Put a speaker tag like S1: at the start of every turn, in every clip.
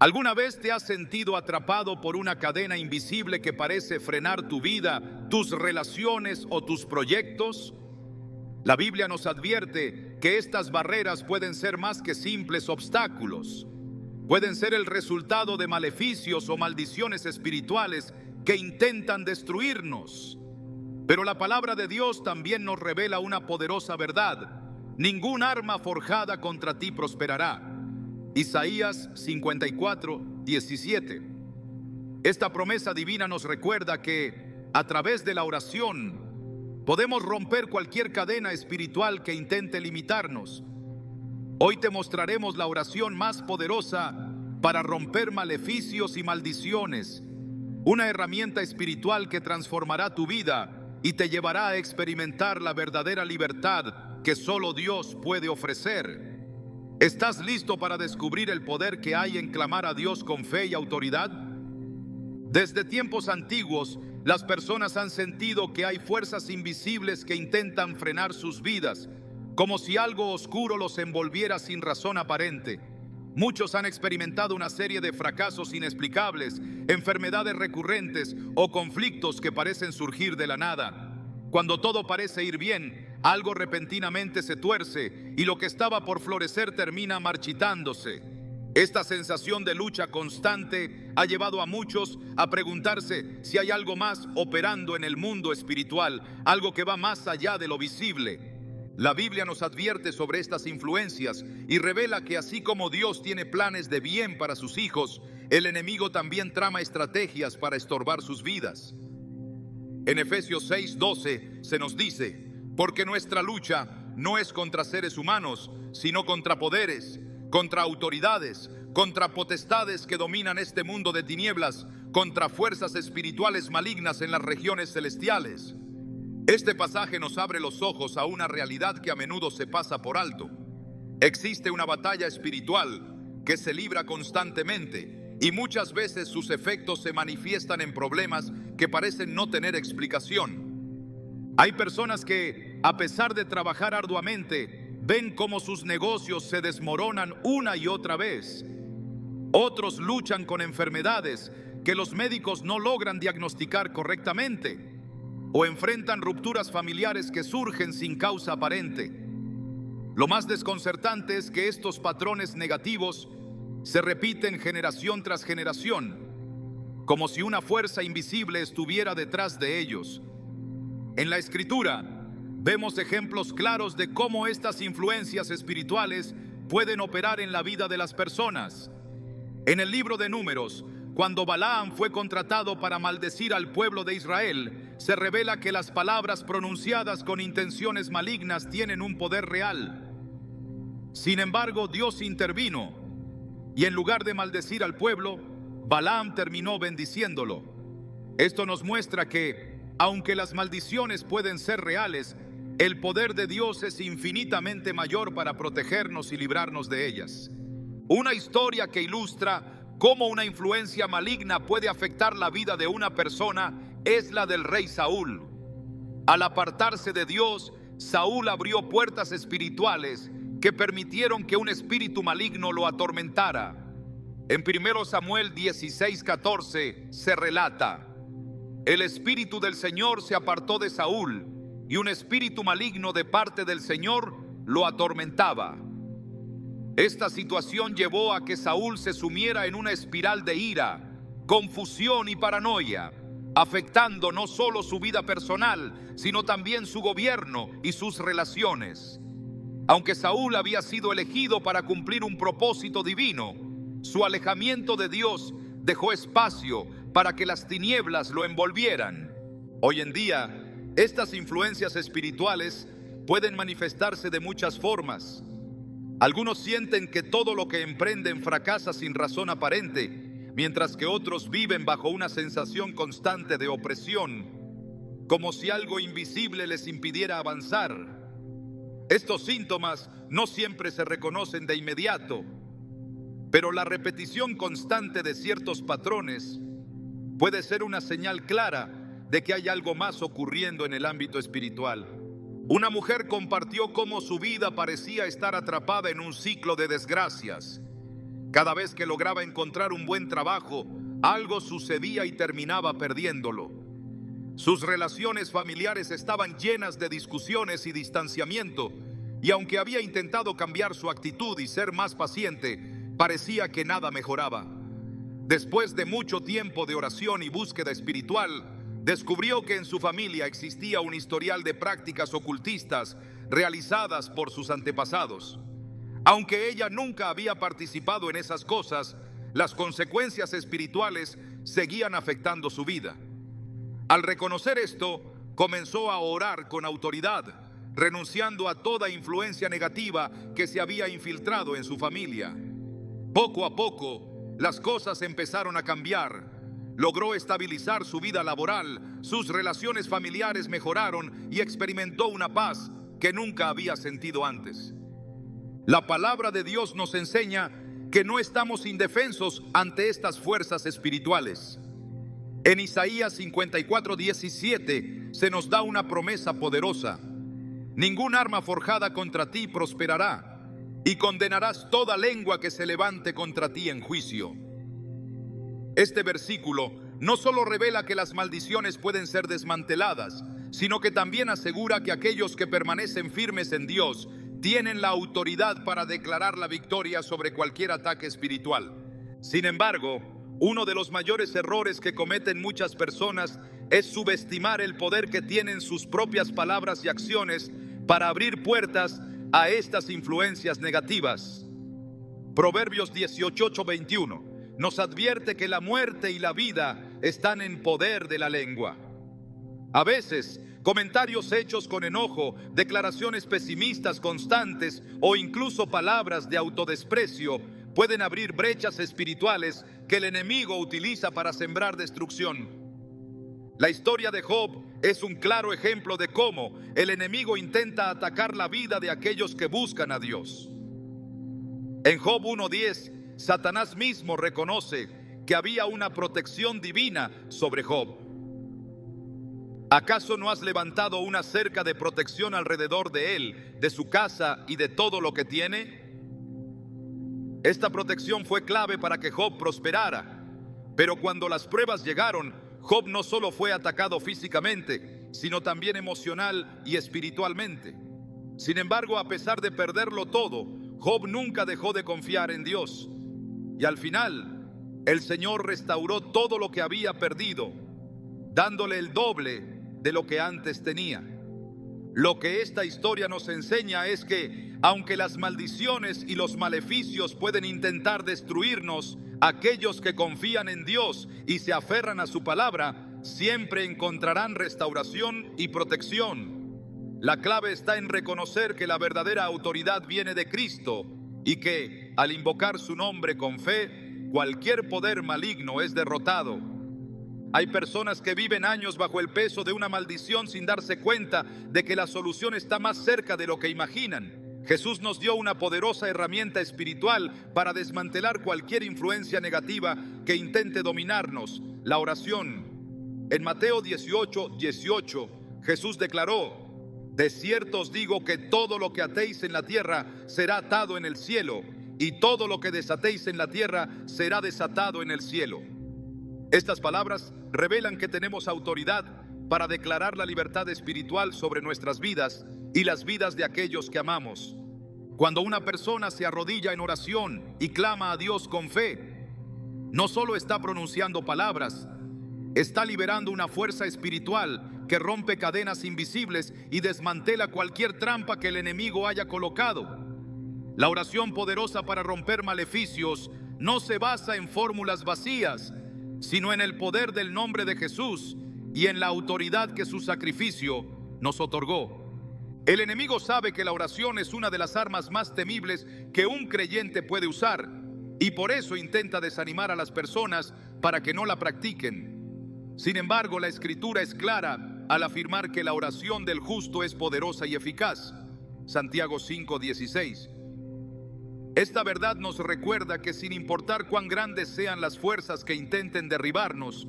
S1: ¿Alguna vez te has sentido atrapado por una cadena invisible que parece frenar tu vida, tus relaciones o tus proyectos? La Biblia nos advierte que estas barreras pueden ser más que simples obstáculos. Pueden ser el resultado de maleficios o maldiciones espirituales que intentan destruirnos. Pero la palabra de Dios también nos revela una poderosa verdad. Ningún arma forjada contra ti prosperará. Isaías 54:17. Esta promesa divina nos recuerda que, a través de la oración, podemos romper cualquier cadena espiritual que intente limitarnos. Hoy te mostraremos la oración más poderosa para romper maleficios y maldiciones, una herramienta espiritual que transformará tu vida y te llevará a experimentar la verdadera libertad que solo Dios puede ofrecer. ¿Estás listo para descubrir el poder que hay en clamar a Dios con fe y autoridad? Desde tiempos antiguos, las personas han sentido que hay fuerzas invisibles que intentan frenar sus vidas, como si algo oscuro los envolviera sin razón aparente. Muchos han experimentado una serie de fracasos inexplicables, enfermedades recurrentes o conflictos que parecen surgir de la nada. Cuando todo parece ir bien, algo repentinamente se tuerce y lo que estaba por florecer termina marchitándose. Esta sensación de lucha constante ha llevado a muchos a preguntarse si hay algo más operando en el mundo espiritual, algo que va más allá de lo visible. La Biblia nos advierte sobre estas influencias y revela que así como Dios tiene planes de bien para sus hijos, el enemigo también trama estrategias para estorbar sus vidas. En Efesios 6:12 se nos dice: porque nuestra lucha no es contra seres humanos, sino contra poderes, contra autoridades, contra potestades que dominan este mundo de tinieblas, contra fuerzas espirituales malignas en las regiones celestiales. Este pasaje nos abre los ojos a una realidad que a menudo se pasa por alto. Existe una batalla espiritual que se libra constantemente y muchas veces sus efectos se manifiestan en problemas que parecen no tener explicación. Hay personas que, a pesar de trabajar arduamente, ven cómo sus negocios se desmoronan una y otra vez. Otros luchan con enfermedades que los médicos no logran diagnosticar correctamente, o enfrentan rupturas familiares que surgen sin causa aparente. Lo más desconcertante es que estos patrones negativos se repiten generación tras generación, como si una fuerza invisible estuviera detrás de ellos. En la Escritura vemos ejemplos claros de cómo estas influencias espirituales pueden operar en la vida de las personas. En el libro de Números, cuando Balaam fue contratado para maldecir al pueblo de Israel, se revela que las palabras pronunciadas con intenciones malignas tienen un poder real. Sin embargo, Dios intervino y en lugar de maldecir al pueblo, Balaam terminó bendiciéndolo. Esto nos muestra que, aunque las maldiciones pueden ser reales, el poder de Dios es infinitamente mayor para protegernos y librarnos de ellas. Una historia que ilustra cómo una influencia maligna puede afectar la vida de una persona es la del rey Saúl. Al apartarse de Dios, Saúl abrió puertas espirituales que permitieron que un espíritu maligno lo atormentara. En 1 Samuel 16:14 se relata: el espíritu del Señor se apartó de Saúl, y un espíritu maligno de parte del Señor lo atormentaba. Esta situación llevó a que Saúl se sumiera en una espiral de ira, confusión y paranoia, afectando no solo su vida personal, sino también su gobierno y sus relaciones. Aunque Saúl había sido elegido para cumplir un propósito divino, su alejamiento de Dios dejó espacio para que las tinieblas lo envolvieran. Hoy en día, estas influencias espirituales pueden manifestarse de muchas formas. Algunos sienten que todo lo que emprenden fracasa sin razón aparente, mientras que otros viven bajo una sensación constante de opresión, como si algo invisible les impidiera avanzar. Estos síntomas no siempre se reconocen de inmediato, pero la repetición constante de ciertos patrones puede ser una señal clara de que hay algo más ocurriendo en el ámbito espiritual. Una mujer compartió cómo su vida parecía estar atrapada en un ciclo de desgracias. Cada vez que lograba encontrar un buen trabajo, algo sucedía y terminaba perdiéndolo. Sus relaciones familiares estaban llenas de discusiones y distanciamiento, y aunque había intentado cambiar su actitud y ser más paciente, parecía que nada mejoraba. Después de mucho tiempo de oración y búsqueda espiritual, descubrió que en su familia existía un historial de prácticas ocultistas realizadas por sus antepasados. Aunque ella nunca había participado en esas cosas, las consecuencias espirituales seguían afectando su vida. Al reconocer esto, comenzó a orar con autoridad, renunciando a toda influencia negativa que se había infiltrado en su familia. Poco a poco, las cosas empezaron a cambiar. Logró estabilizar su vida laboral, sus relaciones familiares mejoraron y experimentó una paz que nunca había sentido antes. La palabra de Dios nos enseña que no estamos indefensos ante estas fuerzas espirituales. En Isaías 54:17 se nos da una promesa poderosa: ningún arma forjada contra ti prosperará, y condenarás toda lengua que se levante contra ti en juicio. Este versículo no solo revela que las maldiciones pueden ser desmanteladas, sino que también asegura que aquellos que permanecen firmes en Dios tienen la autoridad para declarar la victoria sobre cualquier ataque espiritual. Sin embargo, uno de los mayores errores que cometen muchas personas es subestimar el poder que tienen sus propias palabras y acciones para abrir puertas a estas influencias negativas. Proverbios 18:21 nos advierte que la muerte y la vida están en poder de la lengua. A veces, comentarios hechos con enojo, declaraciones pesimistas constantes o incluso palabras de autodesprecio pueden abrir brechas espirituales que el enemigo utiliza para sembrar destrucción. La historia de Job es un claro ejemplo de cómo el enemigo intenta atacar la vida de aquellos que buscan a Dios. En Job 1:10, Satanás mismo reconoce que había una protección divina sobre Job. ¿Acaso no has levantado una cerca de protección alrededor de él, de su casa y de todo lo que tiene? Esta protección fue clave para que Job prosperara. Pero cuando las pruebas llegaron, Job no solo fue atacado físicamente, sino también emocional y espiritualmente. Sin embargo, a pesar de perderlo todo, Job nunca dejó de confiar en Dios. Y al final, el Señor restauró todo lo que había perdido, dándole el doble de lo que antes tenía. Lo que esta historia nos enseña es que, aunque las maldiciones y los maleficios pueden intentar destruirnos, aquellos que confían en Dios y se aferran a su palabra, siempre encontrarán restauración y protección. La clave está en reconocer que la verdadera autoridad viene de Cristo y que, al invocar su nombre con fe, cualquier poder maligno es derrotado. Hay personas que viven años bajo el peso de una maldición sin darse cuenta de que la solución está más cerca de lo que imaginan. Jesús nos dio una poderosa herramienta espiritual para desmantelar cualquier influencia negativa que intente dominarnos: la oración. En Mateo 18:18, Jesús declaró: de cierto os digo que todo lo que atéis en la tierra será atado en el cielo, y todo lo que desatéis en la tierra será desatado en el cielo. Estas palabras revelan que tenemos autoridad para declarar la libertad espiritual sobre nuestras vidas y las vidas de aquellos que amamos. Cuando una persona se arrodilla en oración y clama a Dios con fe, no solo está pronunciando palabras, está liberando una fuerza espiritual que rompe cadenas invisibles y desmantela cualquier trampa que el enemigo haya colocado. La oración poderosa para romper maleficios no se basa en fórmulas vacías, sino en el poder del nombre de Jesús y en la autoridad que su sacrificio nos otorgó. El enemigo sabe que la oración es una de las armas más temibles que un creyente puede usar, y por eso intenta desanimar a las personas para que no la practiquen. Sin embargo, la Escritura es clara al afirmar que la oración del justo es poderosa y eficaz. Santiago 5:16. Esta verdad nos recuerda que sin importar cuán grandes sean las fuerzas que intenten derribarnos,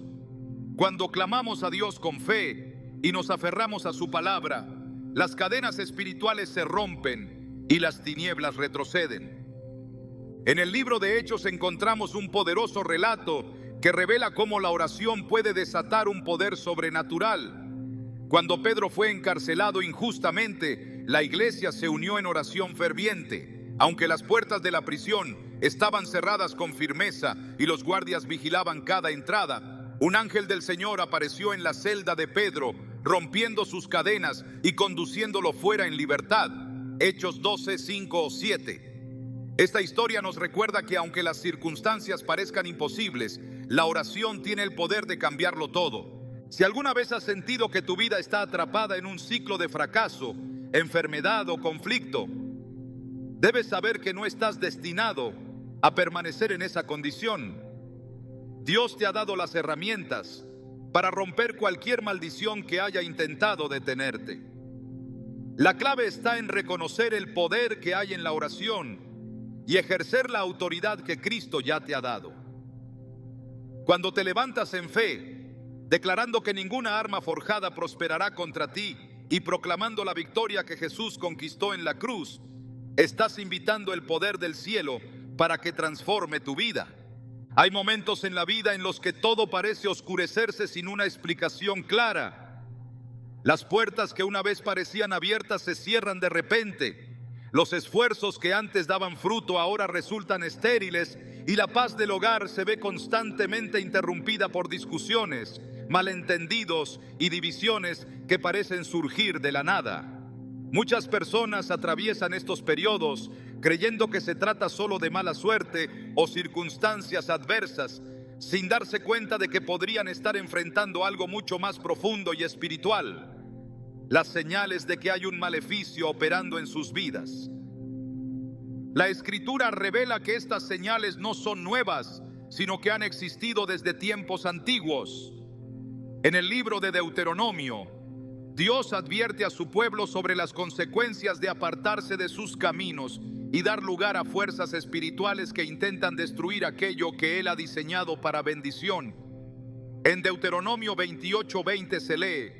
S1: cuando clamamos a Dios con fe y nos aferramos a su palabra, las cadenas espirituales se rompen y las tinieblas retroceden. En el libro de Hechos encontramos un poderoso relato que revela cómo la oración puede desatar un poder sobrenatural. Cuando Pedro fue encarcelado injustamente, la iglesia se unió en oración ferviente. Aunque las puertas de la prisión estaban cerradas con firmeza y los guardias vigilaban cada entrada, un ángel del Señor apareció en la celda de Pedro, rompiendo sus cadenas y conduciéndolo fuera en libertad. Hechos 12, 5 o 7. Esta historia nos recuerda que aunque las circunstancias parezcan imposibles, la oración tiene el poder de cambiarlo todo. Si alguna vez has sentido que tu vida está atrapada en un ciclo de fracaso, enfermedad o conflicto, debes saber que no estás destinado a permanecer en esa condición. Dios te ha dado las herramientas para romper cualquier maldición que haya intentado detenerte. La clave está en reconocer el poder que hay en la oración y ejercer la autoridad que Cristo ya te ha dado. Cuando te levantas en fe, declarando que ninguna arma forjada prosperará contra ti y proclamando la victoria que Jesús conquistó en la cruz, estás invitando el poder del cielo para que transforme tu vida. Hay momentos en la vida en los que todo parece oscurecerse sin una explicación clara. Las puertas que una vez parecían abiertas se cierran de repente. Los esfuerzos que antes daban fruto ahora resultan estériles y la paz del hogar se ve constantemente interrumpida por discusiones, malentendidos y divisiones que parecen surgir de la nada. Muchas personas atraviesan estos periodos creyendo que se trata solo de mala suerte o circunstancias adversas, sin darse cuenta de que podrían estar enfrentando algo mucho más profundo y espiritual. Las señales de que hay un maleficio operando en sus vidas. La Escritura revela que estas señales no son nuevas, sino que han existido desde tiempos antiguos. En el libro de Deuteronomio, Dios advierte a su pueblo sobre las consecuencias de apartarse de sus caminos y dar lugar a fuerzas espirituales que intentan destruir aquello que Él ha diseñado para bendición. En Deuteronomio 28:20 se lee: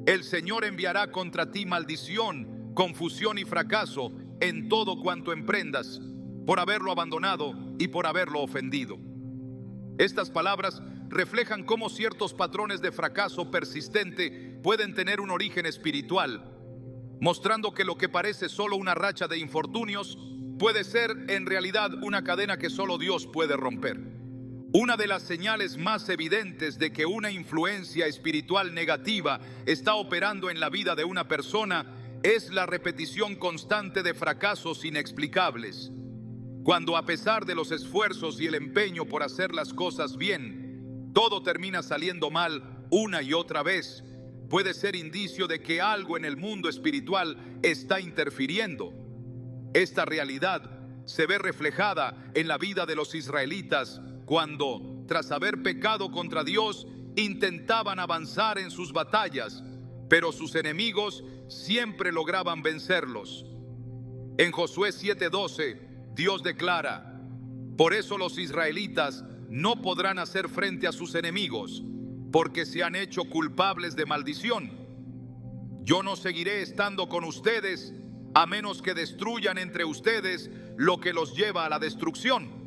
S1: el Señor enviará contra ti maldición, confusión y fracaso en todo cuanto emprendas, por haberlo abandonado y por haberlo ofendido. Estas palabras reflejan cómo ciertos patrones de fracaso persistente pueden tener un origen espiritual, mostrando que lo que parece solo una racha de infortunios puede ser en realidad una cadena que solo Dios puede romper. Una de las señales más evidentes de que una influencia espiritual negativa está operando en la vida de una persona es la repetición constante de fracasos inexplicables. Cuando, a pesar de los esfuerzos y el empeño por hacer las cosas bien, todo termina saliendo mal una y otra vez, puede ser indicio de que algo en el mundo espiritual está interfiriendo. Esta realidad se ve reflejada en la vida de los israelitas cuando, tras haber pecado contra Dios, intentaban avanzar en sus batallas, pero sus enemigos siempre lograban vencerlos. En Josué 7:12, Dios declara: por eso los israelitas no podrán hacer frente a sus enemigos, porque se han hecho culpables de maldición. Yo no seguiré estando con ustedes, a menos que destruyan entre ustedes lo que los lleva a la destrucción.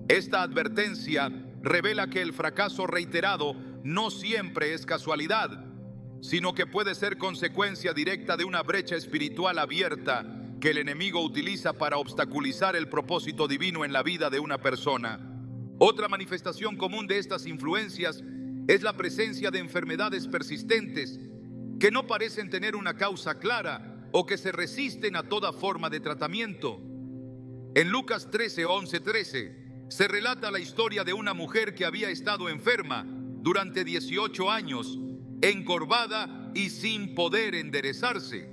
S1: Esta advertencia revela que el fracaso reiterado no siempre es casualidad, sino que puede ser consecuencia directa de una brecha espiritual abierta que el enemigo utiliza para obstaculizar el propósito divino en la vida de una persona. Otra manifestación común de estas influencias es la presencia de enfermedades persistentes que no parecen tener una causa clara o que se resisten a toda forma de tratamiento. En Lucas 13:11-13 se relata la historia de una mujer que había estado enferma durante 18 años, encorvada y sin poder enderezarse.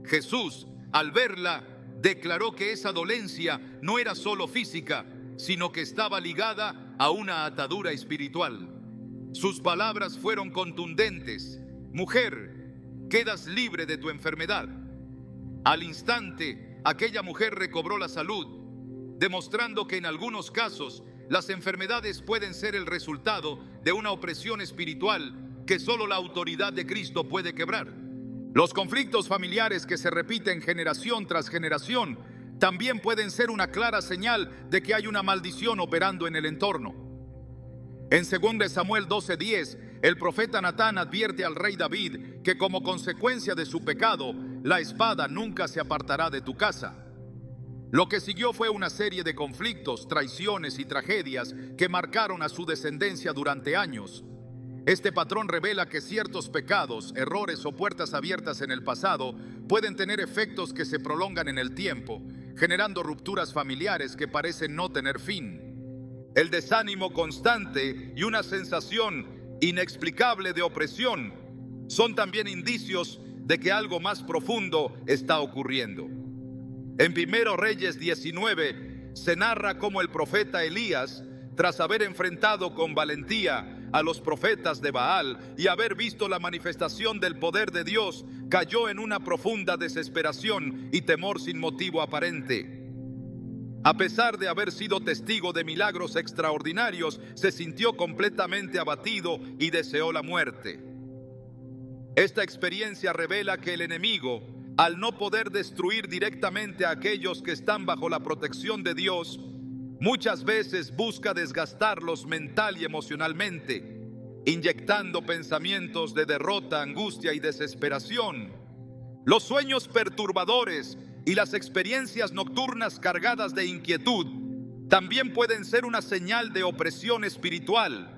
S1: Jesús, al verla, declaró que esa dolencia no era solo física, sino que estaba ligada a una atadura espiritual. Sus palabras fueron contundentes: mujer, quedas libre de tu enfermedad. Al instante, aquella mujer recobró la salud, demostrando que en algunos casos las enfermedades pueden ser el resultado de una opresión espiritual que solo la autoridad de Cristo puede quebrar. Los conflictos familiares que se repiten generación tras generación también pueden ser una clara señal de que hay una maldición operando en el entorno. En 2 Samuel 12:10, el profeta Natán advierte al rey David que como consecuencia de su pecado, la espada nunca se apartará de tu casa. Lo que siguió fue una serie de conflictos, traiciones y tragedias que marcaron a su descendencia durante años. Este patrón revela que ciertos pecados, errores o puertas abiertas en el pasado pueden tener efectos que se prolongan en el tiempo, generando rupturas familiares que parecen no tener fin. El desánimo constante y una sensación inexplicable de opresión son también indicios de que algo más profundo está ocurriendo. En 1 Reyes 19 se narra cómo el profeta Elías, tras haber enfrentado con valentía a los profetas de Baal y haber visto la manifestación del poder de Dios, cayó en una profunda desesperación y temor sin motivo aparente. A pesar de haber sido testigo de milagros extraordinarios, se sintió completamente abatido y deseó la muerte. Esta experiencia revela que el enemigo, al no poder destruir directamente a aquellos que están bajo la protección de Dios, muchas veces busca desgastarlos mental y emocionalmente, inyectando pensamientos de derrota, angustia y desesperación. Los sueños perturbadores y las experiencias nocturnas cargadas de inquietud también pueden ser una señal de opresión espiritual.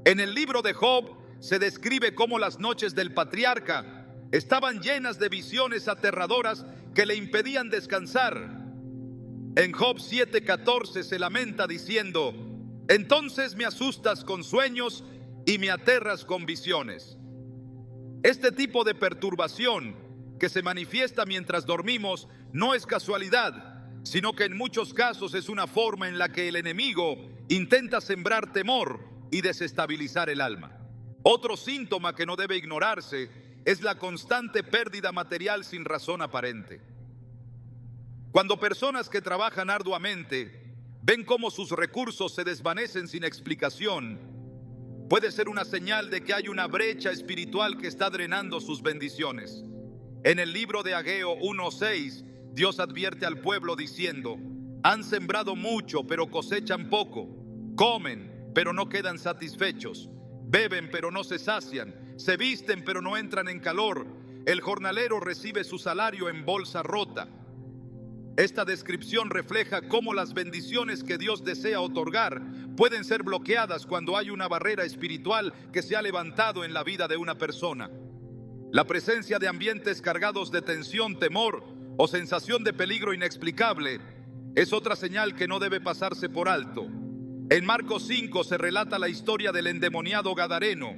S1: En el libro de Job se describe cómo las noches del patriarca estaban llenas de visiones aterradoras que le impedían descansar. En Job 7:14 se lamenta diciendo: entonces me asustas con sueños y me aterras con visiones. Este tipo de perturbación que se manifiesta mientras dormimos no es casualidad, sino que en muchos casos es una forma en la que el enemigo intenta sembrar temor y desestabilizar el alma. Otro síntoma que no debe ignorarse es la constante pérdida material sin razón aparente. Cuando personas que trabajan arduamente ven cómo sus recursos se desvanecen sin explicación, puede ser una señal de que hay una brecha espiritual que está drenando sus bendiciones. En el libro de Ageo 1:6, Dios advierte al pueblo diciendo: han sembrado mucho, pero cosechan poco. Comen, pero no quedan satisfechos. Beben, pero no se sacian. Se visten, pero no entran en calor. El jornalero recibe su salario en bolsa rota. Esta descripción refleja cómo las bendiciones que Dios desea otorgar pueden ser bloqueadas cuando hay una barrera espiritual que se ha levantado en la vida de una persona. La presencia de ambientes cargados de tensión, temor o sensación de peligro inexplicable es otra señal que no debe pasarse por alto. En Marcos 5 se relata la historia del endemoniado gadareno,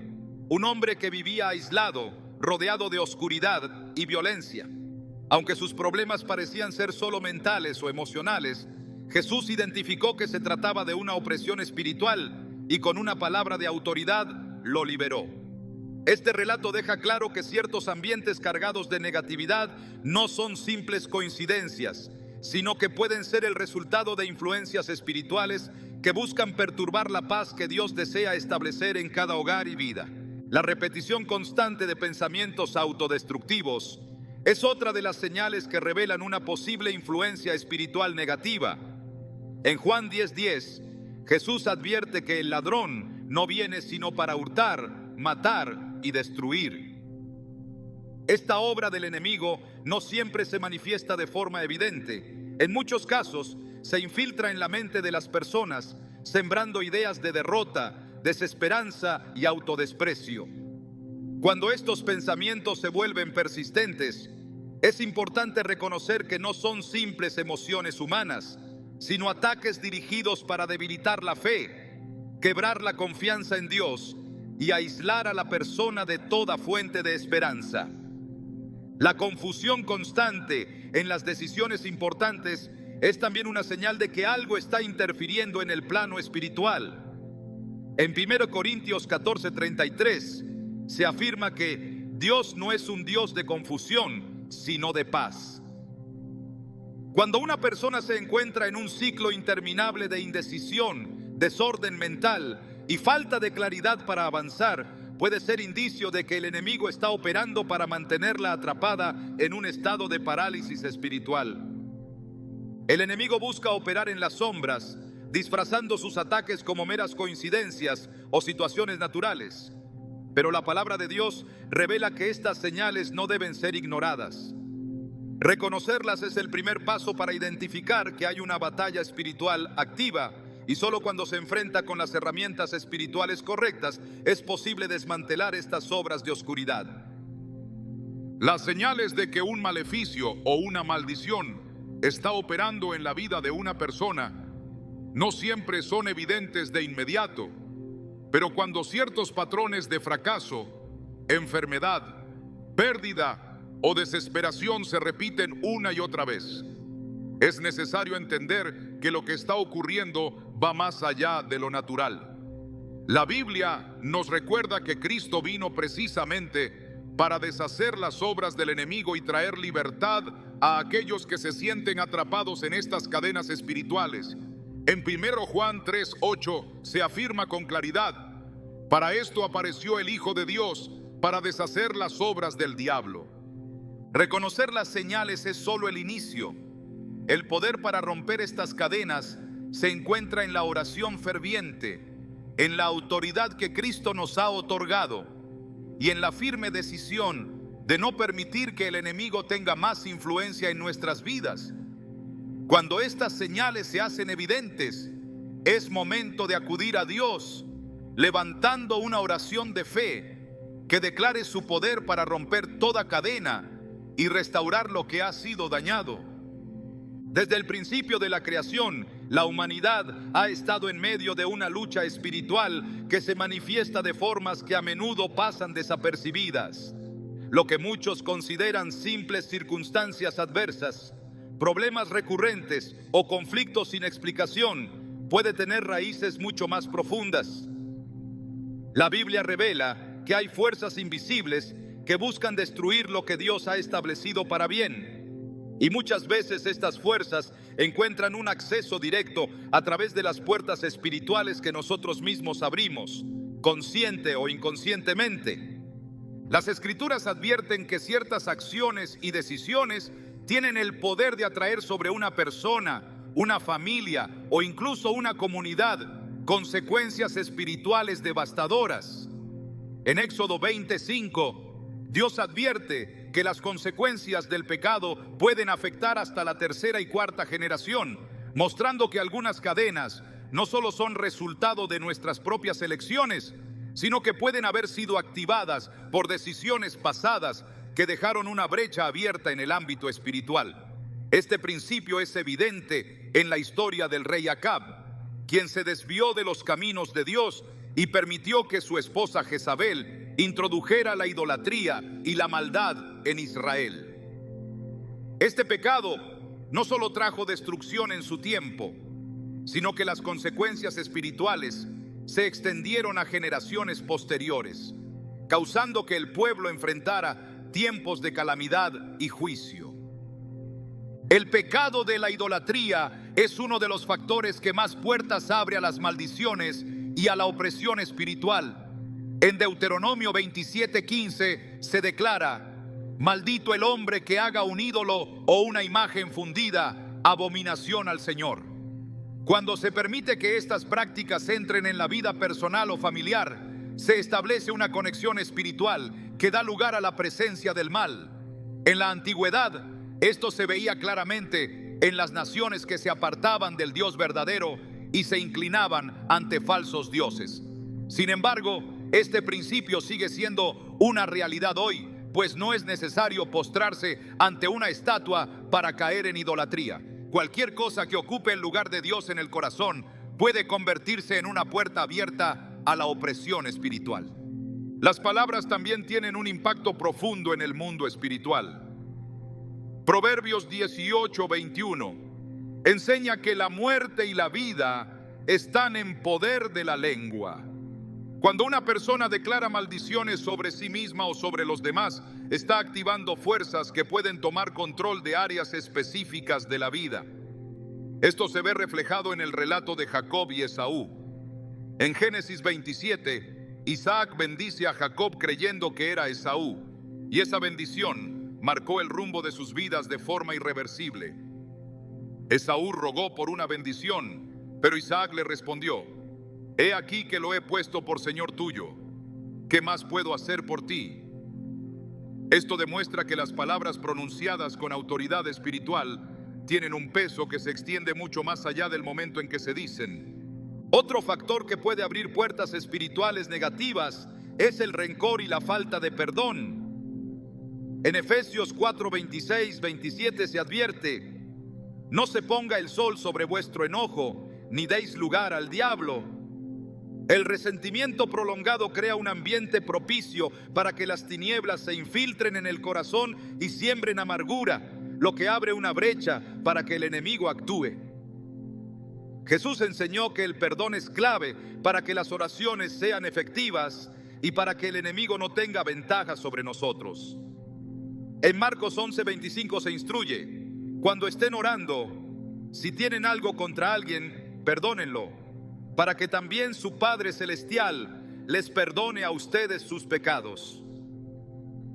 S1: un hombre que vivía aislado, rodeado de oscuridad y violencia. Aunque sus problemas parecían ser solo mentales o emocionales, Jesús identificó que se trataba de una opresión espiritual y con una palabra de autoridad lo liberó. Este relato deja claro que ciertos ambientes cargados de negatividad no son simples coincidencias, sino que pueden ser el resultado de influencias espirituales que buscan perturbar la paz que Dios desea establecer en cada hogar y vida. La repetición constante de pensamientos autodestructivos es otra de las señales que revelan una posible influencia espiritual negativa. En Juan 10:10, Jesús advierte que el ladrón no viene sino para hurtar, matar y destruir. Esta obra del enemigo no siempre se manifiesta de forma evidente. En muchos casos se infiltra en la mente de las personas, sembrando ideas de derrota, desesperanza y autodesprecio. Cuando estos pensamientos se vuelven persistentes, es importante reconocer que no son simples emociones humanas, sino ataques dirigidos para debilitar la fe, quebrar la confianza en Dios y aislar a la persona de toda fuente de esperanza. La confusión constante en las decisiones importantes es también una señal de que algo está interfiriendo en el plano espiritual. En 1 Corintios 14:33 se afirma que Dios no es un Dios de confusión, sino de paz. Cuando una persona se encuentra en un ciclo interminable de indecisión, desorden mental y falta de claridad para avanzar, puede ser indicio de que el enemigo está operando para mantenerla atrapada en un estado de parálisis espiritual. El enemigo busca operar en las sombras, disfrazando sus ataques como meras coincidencias o situaciones naturales. Pero la palabra de Dios revela que estas señales no deben ser ignoradas. Reconocerlas es el primer paso para identificar que hay una batalla espiritual activa, y solo cuando se enfrenta con las herramientas espirituales correctas es posible desmantelar estas obras de oscuridad. Las señales de que un maleficio o una maldición está operando en la vida de una persona no siempre son evidentes de inmediato, pero cuando ciertos patrones de fracaso, enfermedad, pérdida o desesperación se repiten una y otra vez, es necesario entender que lo que está ocurriendo va más allá de lo natural. La Biblia nos recuerda que Cristo vino precisamente para deshacer las obras del enemigo y traer libertad a aquellos que se sienten atrapados en estas cadenas espirituales. En 1 Juan 3:8 se afirma con claridad: para esto apareció el Hijo de Dios, para deshacer las obras del diablo. Reconocer las señales es solo el inicio. El poder para romper estas cadenas se encuentra en la oración ferviente, en la autoridad que Cristo nos ha otorgado y en la firme decisión de no permitir que el enemigo tenga más influencia en nuestras vidas. Cuando estas señales se hacen evidentes, es momento de acudir a Dios, levantando una oración de fe que declare su poder para romper toda cadena y restaurar lo que ha sido dañado. Desde el principio de la creación, la humanidad ha estado en medio de una lucha espiritual que se manifiesta de formas que a menudo pasan desapercibidas. Lo que muchos consideran simples circunstancias adversas, problemas recurrentes o conflictos sin explicación, puede tener raíces mucho más profundas. La Biblia revela que hay fuerzas invisibles que buscan destruir lo que Dios ha establecido para bien. Y muchas veces estas fuerzas encuentran un acceso directo a través de las puertas espirituales que nosotros mismos abrimos, consciente o inconscientemente. Las Escrituras advierten que ciertas acciones y decisiones tienen el poder de atraer sobre una persona, una familia o incluso una comunidad consecuencias espirituales devastadoras. En Éxodo 25, Dios advierte que las consecuencias del pecado pueden afectar hasta la tercera y cuarta generación, mostrando que algunas cadenas no solo son resultado de nuestras propias elecciones, sino que pueden haber sido activadas por decisiones pasadas que dejaron una brecha abierta en el ámbito espiritual. Este principio es evidente en la historia del rey Acab, quien se desvió de los caminos de Dios y permitió que su esposa Jezabel introdujera la idolatría y la maldad en Israel. Este pecado no solo trajo destrucción en su tiempo, sino que las consecuencias espirituales se extendieron a generaciones posteriores, causando que el pueblo enfrentara tiempos de calamidad y juicio. El pecado de la idolatría es uno de los factores que más puertas abre a las maldiciones y a la opresión espiritual. En Deuteronomio 27:15 se declara: maldito el hombre que haga un ídolo o una imagen fundida, abominación al Señor. Cuando se permite que estas prácticas entren en la vida personal o familiar, se establece una conexión espiritual que da lugar a la presencia del mal. En la antigüedad, esto se veía claramente en las naciones que se apartaban del Dios verdadero y se inclinaban ante falsos dioses. Sin embargo, este principio sigue siendo una realidad hoy, pues no es necesario postrarse ante una estatua para caer en idolatría. Cualquier cosa que ocupe el lugar de Dios en el corazón puede convertirse en una puerta abierta a la opresión espiritual. Las palabras también tienen un impacto profundo en el mundo espiritual. Proverbios 18:21 enseña que la muerte y la vida están en poder de la lengua. Cuando una persona declara maldiciones sobre sí misma o sobre los demás, está activando fuerzas que pueden tomar control de áreas específicas de la vida. Esto se ve reflejado en el relato de Jacob y Esaú. En Génesis 27, Isaac bendice a Jacob creyendo que era Esaú, y esa bendición marcó el rumbo de sus vidas de forma irreversible. Esaú rogó por una bendición, pero Isaac le respondió: He aquí que lo he puesto por señor tuyo. ¿Qué más puedo hacer por ti? Esto demuestra que las palabras pronunciadas con autoridad espiritual tienen un peso que se extiende mucho más allá del momento en que se dicen. Otro factor que puede abrir puertas espirituales negativas es el rencor y la falta de perdón. En Efesios 4, 26, 27 se advierte: No se ponga el sol sobre vuestro enojo, ni deis lugar al diablo. El resentimiento prolongado crea un ambiente propicio para que las tinieblas se infiltren en el corazón y siembren amargura, lo que abre una brecha para que el enemigo actúe. Jesús enseñó que el perdón es clave para que las oraciones sean efectivas y para que el enemigo no tenga ventaja sobre nosotros. En Marcos 11:25 se instruye: Cuando estén orando, si tienen algo contra alguien, perdónenlo, para que también su Padre Celestial les perdone a ustedes sus pecados.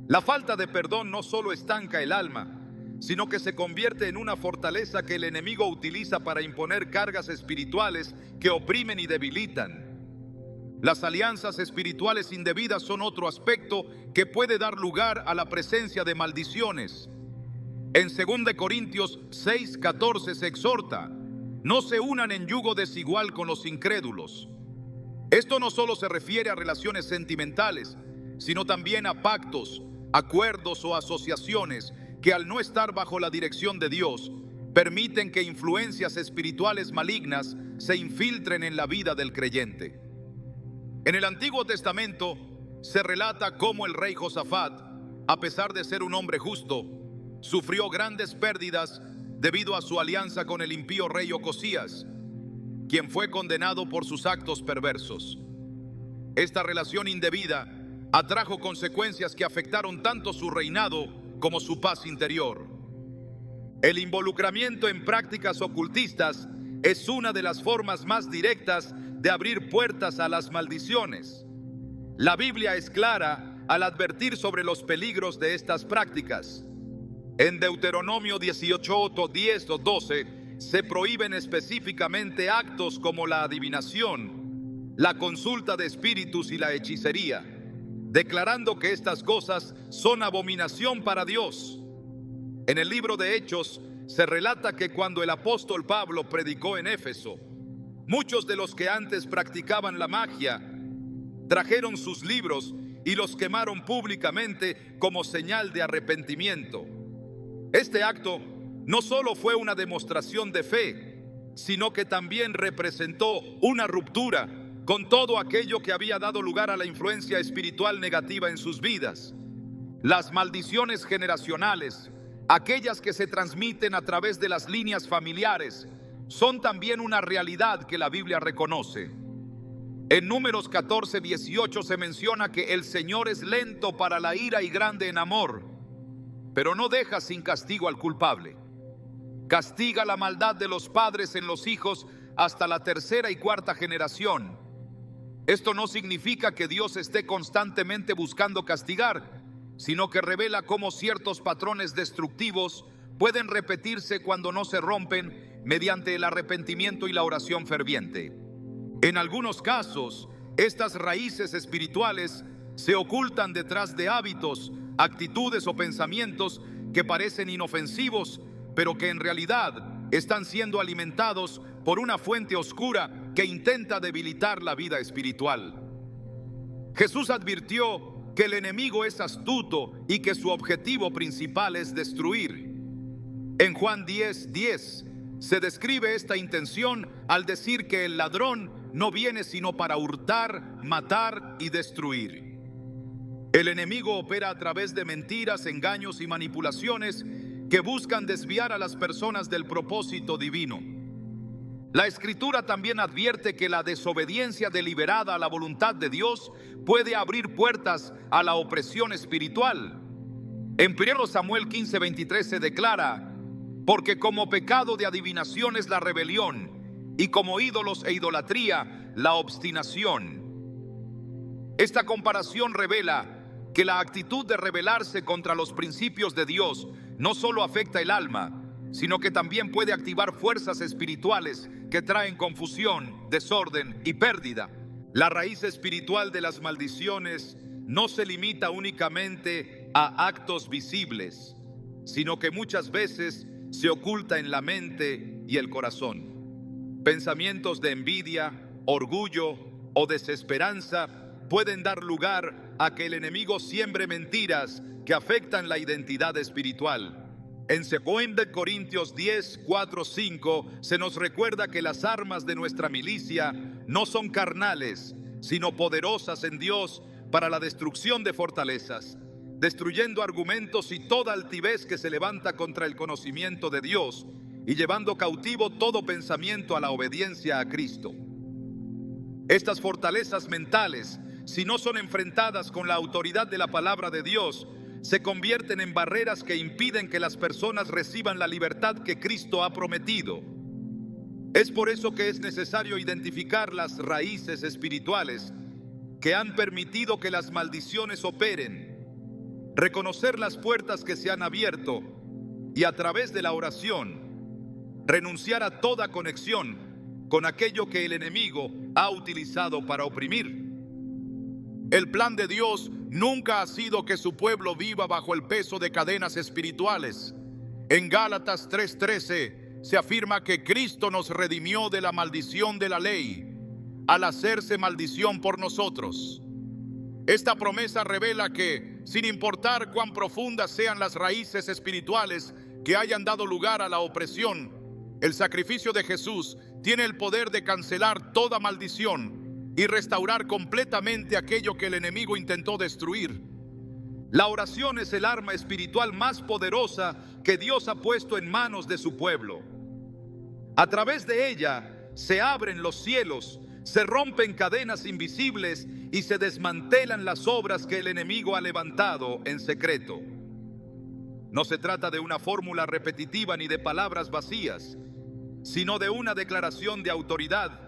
S1: La falta de perdón no solo estanca el alma, sino que se convierte en una fortaleza que el enemigo utiliza para imponer cargas espirituales que oprimen y debilitan. Las alianzas espirituales indebidas son otro aspecto que puede dar lugar a la presencia de maldiciones. En 2 Corintios 6:14 se exhorta: No se unan en yugo desigual con los incrédulos. Esto no solo se refiere a relaciones sentimentales, sino también a pactos, acuerdos o asociaciones que, al no estar bajo la dirección de Dios, permiten que influencias espirituales malignas se infiltren en la vida del creyente. En el Antiguo Testamento se relata cómo el rey Josafat, a pesar de ser un hombre justo, sufrió grandes pérdidas debido a su alianza con el impío rey Ocosías, quien fue condenado por sus actos perversos. Esta relación indebida atrajo consecuencias que afectaron tanto su reinado como su paz interior. El involucramiento en prácticas ocultistas es una de las formas más directas de abrir puertas a las maldiciones. La Biblia es clara al advertir sobre los peligros de estas prácticas. En Deuteronomio 18, 10 o 12 se prohíben específicamente actos como la adivinación, la consulta de espíritus y la hechicería, declarando que estas cosas son abominación para Dios. En el libro de Hechos se relata que cuando el apóstol Pablo predicó en Éfeso, muchos de los que antes practicaban la magia trajeron sus libros y los quemaron públicamente como señal de arrepentimiento. Este acto no solo fue una demostración de fe, sino que también representó una ruptura con todo aquello que había dado lugar a la influencia espiritual negativa en sus vidas. Las maldiciones generacionales, aquellas que se transmiten a través de las líneas familiares, son también una realidad que la Biblia reconoce. En Números 14, 18 se menciona que el Señor es lento para la ira y grande en amor, pero no deja sin castigo al culpable. Castiga la maldad de los padres en los hijos hasta la tercera y cuarta generación. Esto no significa que Dios esté constantemente buscando castigar, sino que revela cómo ciertos patrones destructivos pueden repetirse cuando no se rompen mediante el arrepentimiento y la oración ferviente. En algunos casos, estas raíces espirituales se ocultan detrás de hábitos, actitudes o pensamientos que parecen inofensivos, pero que en realidad están siendo alimentados por una fuente oscura que intenta debilitar la vida espiritual. Jesús advirtió que el enemigo es astuto y que su objetivo principal es destruir. En Juan 10:10 se describe esta intención al decir que el ladrón no viene sino para hurtar, matar y destruir. El enemigo opera a través de mentiras, engaños y manipulaciones que buscan desviar a las personas del propósito divino. La Escritura también advierte que la desobediencia deliberada a la voluntad de Dios puede abrir puertas a la opresión espiritual. En 1 Samuel 15:23 se declara: porque como pecado de adivinación es la rebelión, y como ídolos e idolatría la obstinación. Esta comparación revela que la actitud de rebelarse contra los principios de Dios no solo afecta el alma, sino que también puede activar fuerzas espirituales que traen confusión, desorden y pérdida. La raíz espiritual de las maldiciones no se limita únicamente a actos visibles, sino que muchas veces se oculta en la mente y el corazón. Pensamientos de envidia, orgullo o desesperanza pueden dar lugar a que el enemigo siembre mentiras que afectan la identidad espiritual. En 2 Corintios 10, 4, 5 se nos recuerda que las armas de nuestra milicia no son carnales, sino poderosas en Dios para la destrucción de fortalezas, destruyendo argumentos y toda altivez que se levanta contra el conocimiento de Dios y llevando cautivo todo pensamiento a la obediencia a Cristo. Estas fortalezas mentales, si no son enfrentadas con la autoridad de la palabra de Dios, se convierten en barreras que impiden que las personas reciban la libertad que Cristo ha prometido. Es por eso que es necesario identificar las raíces espirituales que han permitido que las maldiciones operen, reconocer las puertas que se han abierto y a través de la oración renunciar a toda conexión con aquello que el enemigo ha utilizado para oprimir. El plan de Dios nunca ha sido que su pueblo viva bajo el peso de cadenas espirituales. En Gálatas 3:13 se afirma que Cristo nos redimió de la maldición de la ley al hacerse maldición por nosotros. Esta promesa revela que, sin importar cuán profundas sean las raíces espirituales que hayan dado lugar a la opresión, el sacrificio de Jesús tiene el poder de cancelar toda maldición y restaurar completamente aquello que el enemigo intentó destruir. La oración es el arma espiritual más poderosa que Dios ha puesto en manos de su pueblo. A través de ella se abren los cielos, se rompen cadenas invisibles y se desmantelan las obras que el enemigo ha levantado en secreto. No se trata de una fórmula repetitiva ni de palabras vacías, sino de una declaración de autoridad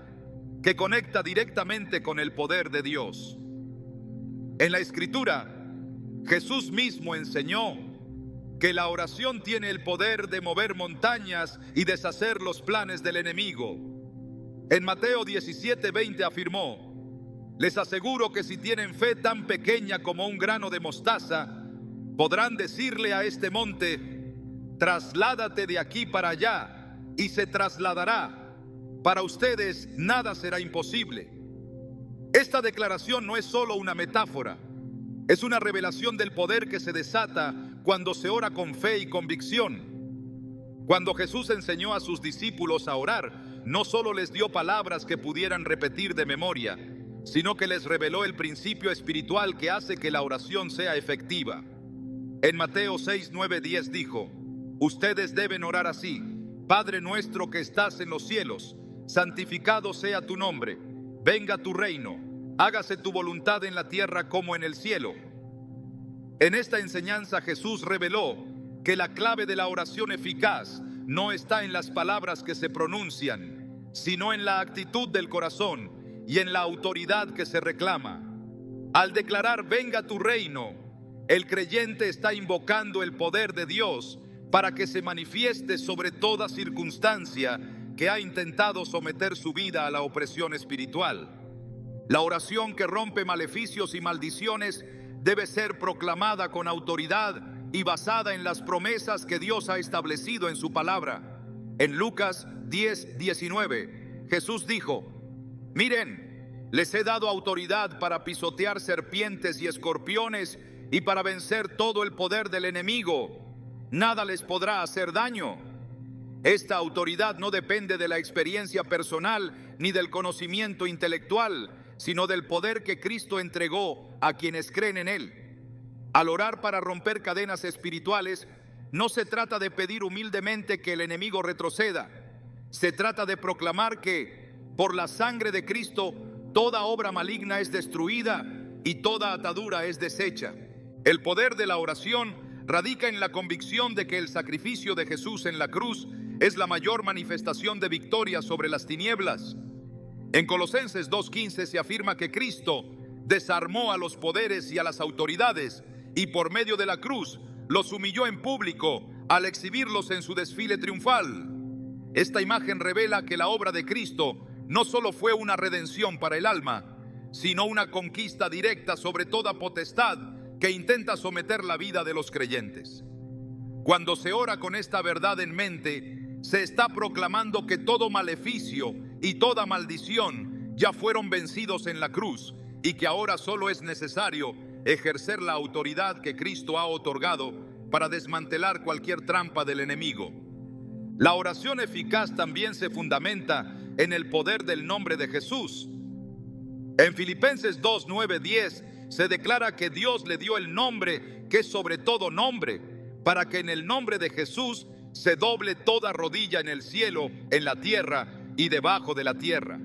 S1: que conecta directamente con el poder de Dios. En la Escritura, Jesús mismo enseñó que la oración tiene el poder de mover montañas y deshacer los planes del enemigo. En Mateo 17:20 afirmó: les aseguro que si tienen fe tan pequeña como un grano de mostaza, podrán decirle a este monte: trasládate de aquí para allá, y se trasladará. Para ustedes nada será imposible. Esta declaración no es solo una metáfora, es una revelación del poder que se desata cuando se ora con fe y convicción. Cuando Jesús enseñó a sus discípulos a orar, no solo les dio palabras que pudieran repetir de memoria, sino que les reveló el principio espiritual que hace que la oración sea efectiva. En Mateo 6, 9, 10 dijo: ustedes deben orar así: Padre nuestro que estás en los cielos, santificado sea tu nombre, venga tu reino, hágase tu voluntad en la tierra como en el cielo. En esta enseñanza Jesús reveló que la clave de la oración eficaz no está en las palabras que se pronuncian, sino en la actitud del corazón y en la autoridad que se reclama. Al declarar venga tu reino, el creyente está invocando el poder de Dios para que se manifieste sobre toda circunstancia que ha intentado someter su vida a la opresión espiritual. La oración que rompe maleficios y maldiciones debe ser proclamada con autoridad y basada en las promesas que Dios ha establecido en su palabra. En Lucas 10:19, Jesús dijo: miren, les he dado autoridad para pisotear serpientes y escorpiones y para vencer todo el poder del enemigo. Nada les podrá hacer daño. Esta autoridad no depende de la experiencia personal ni del conocimiento intelectual, sino del poder que Cristo entregó a quienes creen en Él. Al orar para romper cadenas espirituales, no se trata de pedir humildemente que el enemigo retroceda. Se trata de proclamar que, por la sangre de Cristo, toda obra maligna es destruida y toda atadura es deshecha. El poder de la oración radica en la convicción de que el sacrificio de Jesús en la cruz es la mayor manifestación de victoria sobre las tinieblas. En Colosenses 2:15 se afirma que Cristo desarmó a los poderes y a las autoridades y por medio de la cruz los humilló en público, al exhibirlos en su desfile triunfal. Esta imagen revela que la obra de Cristo no solo fue una redención para el alma, sino una conquista directa sobre toda potestad que intenta someter la vida de los creyentes. Cuando se ora con esta verdad en mente, se está proclamando que todo maleficio y toda maldición ya fueron vencidos en la cruz y que ahora solo es necesario ejercer la autoridad que Cristo ha otorgado para desmantelar cualquier trampa del enemigo. La oración eficaz también se fundamenta en el poder del nombre de Jesús. En Filipenses 2, 9, 10 se declara que Dios le dio el nombre que es sobre todo nombre, para que en el nombre de Jesús se doble toda rodilla en el cielo, en la tierra y debajo de la tierra.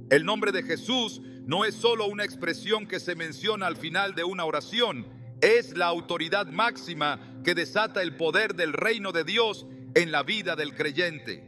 S1: El nombre de Jesús no es solo una expresión que se menciona al final de una oración, es la autoridad máxima que desata el poder del reino de Dios en la vida del creyente.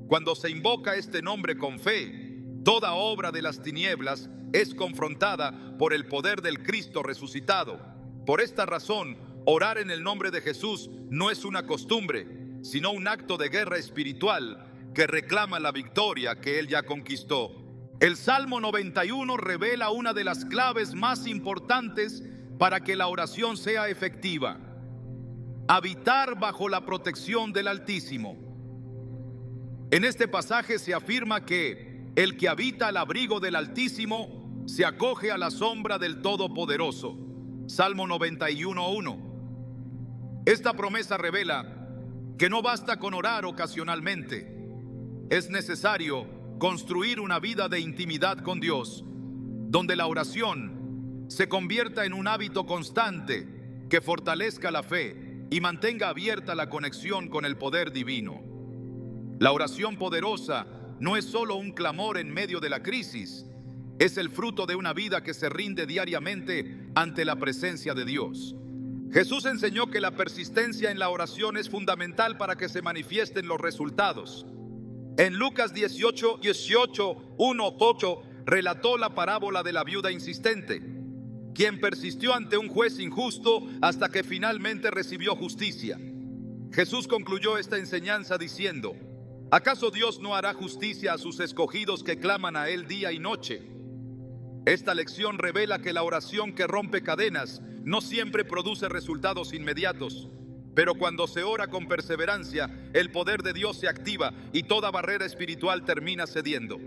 S1: Cuando se invoca este nombre con fe, toda obra de las tinieblas es confrontada por el poder del Cristo resucitado. Por esta razón, orar en el nombre de Jesús no es una costumbre, sino un acto de guerra espiritual que reclama la victoria que Él ya conquistó. El Salmo 91 revela una de las claves más importantes para que la oración sea efectiva: habitar bajo la protección del Altísimo. En este pasaje se afirma que el que habita al abrigo del Altísimo se acoge a la sombra del Todopoderoso. Salmo 91:1. Esta promesa revela que no basta con orar ocasionalmente. Es necesario construir una vida de intimidad con Dios, donde la oración se convierta en un hábito constante que fortalezca la fe y mantenga abierta la conexión con el poder divino. La oración poderosa no es solo un clamor en medio de la crisis, es el fruto de una vida que se rinde diariamente ante la presencia de Dios. Jesús enseñó que la persistencia en la oración es fundamental para que se manifiesten los resultados. En Lucas 18, 1, 8, relató la parábola de la viuda insistente, quien persistió ante un juez injusto hasta que finalmente recibió justicia. Jesús concluyó esta enseñanza diciendo: ¿acaso Dios no hará justicia a sus escogidos que claman a Él día y noche? Esta lección revela que la oración que rompe cadenas no siempre produce resultados inmediatos, pero cuando se ora con perseverancia, el poder de Dios se activa y toda barrera espiritual termina cediendo.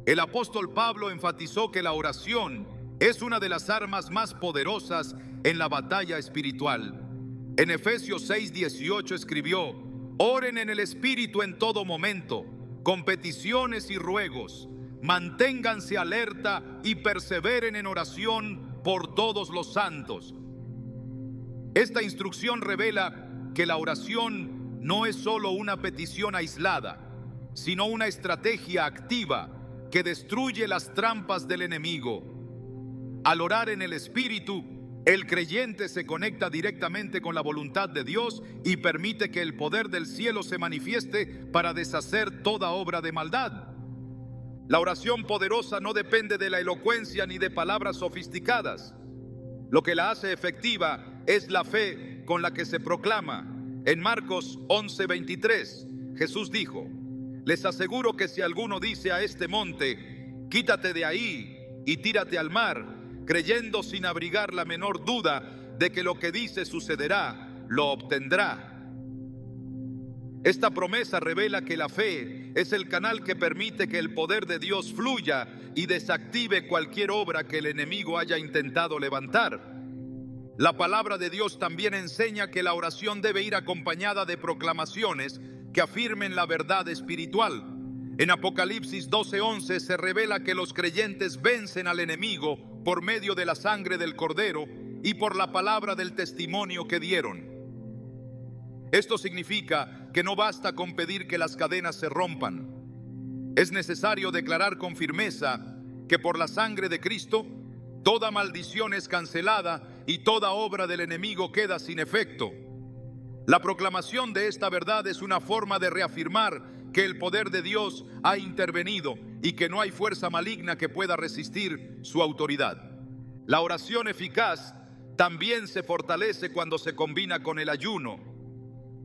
S1: El apóstol Pablo enfatizó que la oración es una de las armas más poderosas en la batalla espiritual. En Efesios 6:18 escribió: oren en el Espíritu en todo momento, con peticiones y ruegos, manténganse alerta y perseveren en oración por todos los santos. Esta instrucción revela que la oración no es solo una petición aislada, sino una estrategia activa que destruye las trampas del enemigo. Al orar en el Espíritu, el creyente se conecta directamente con la voluntad de Dios y permite que el poder del cielo se manifieste para deshacer toda obra de maldad. La oración poderosa no depende de la elocuencia ni de palabras sofisticadas. Lo que la hace efectiva es la fe con la que se proclama. En Marcos 11:23, Jesús dijo: les aseguro que si alguno dice a este monte, quítate de ahí y tírate al mar, creyendo sin abrigar la menor duda de que lo que dice sucederá, lo obtendrá. Esta promesa revela que la fe es el canal que permite que el poder de Dios fluya y desactive cualquier obra que el enemigo haya intentado levantar. La palabra de Dios también enseña que la oración debe ir acompañada de proclamaciones que afirmen la verdad espiritual. En Apocalipsis 12:11 se revela que los creyentes vencen al enemigo por medio de la sangre del Cordero y por la palabra del testimonio que dieron. Esto significa que no basta con pedir que las cadenas se rompan. Es necesario declarar con firmeza que por la sangre de Cristo toda maldición es cancelada y toda obra del enemigo queda sin efecto. La proclamación de esta verdad es una forma de reafirmar que el poder de Dios ha intervenido y que no hay fuerza maligna que pueda resistir su autoridad. La oración eficaz también se fortalece cuando se combina con el ayuno.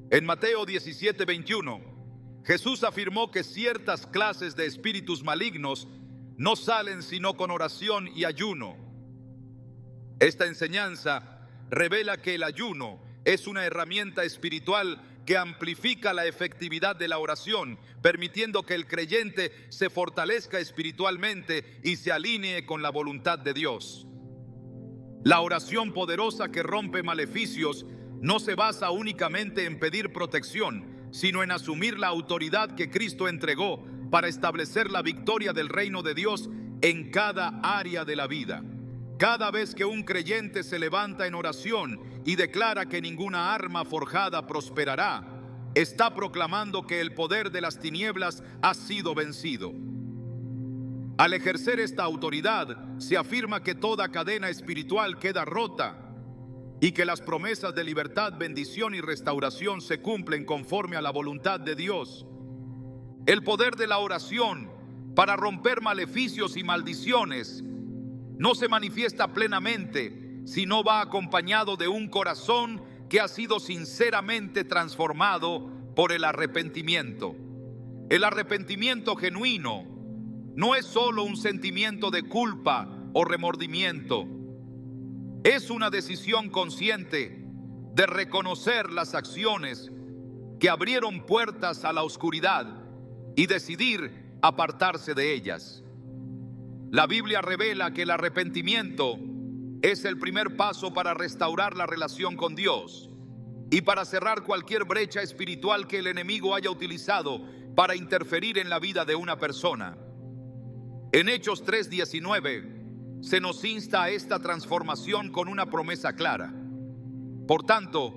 S1: En Mateo 17:21, Jesús afirmó que ciertas clases de espíritus malignos no salen sino con oración y ayuno. Esta enseñanza revela que el ayuno es una herramienta espiritual que amplifica la efectividad de la oración, permitiendo que el creyente se fortalezca espiritualmente y se alinee con la voluntad de Dios. La oración poderosa que rompe maleficios no se basa únicamente en pedir protección, sino en asumir la autoridad que Cristo entregó para establecer la victoria del reino de Dios en cada área de la vida. Cada vez que un creyente se levanta en oración y declara que ninguna arma forjada prosperará, está proclamando que el poder de las tinieblas ha sido vencido. Al ejercer esta autoridad, se afirma que toda cadena espiritual queda rota y que las promesas de libertad, bendición y restauración se cumplen conforme a la voluntad de Dios. El poder de la oración para romper maleficios y maldiciones no se manifiesta plenamente si no va acompañado de un corazón que ha sido sinceramente transformado por el arrepentimiento. El arrepentimiento genuino no es solo un sentimiento de culpa o remordimiento. Es una decisión consciente de reconocer las acciones que abrieron puertas a la oscuridad y decidir apartarse de ellas. La Biblia revela que el arrepentimiento es el primer paso para restaurar la relación con Dios y para cerrar cualquier brecha espiritual que el enemigo haya utilizado para interferir en la vida de una persona. En Hechos 3:19 se nos insta a esta transformación con una promesa clara. Por tanto,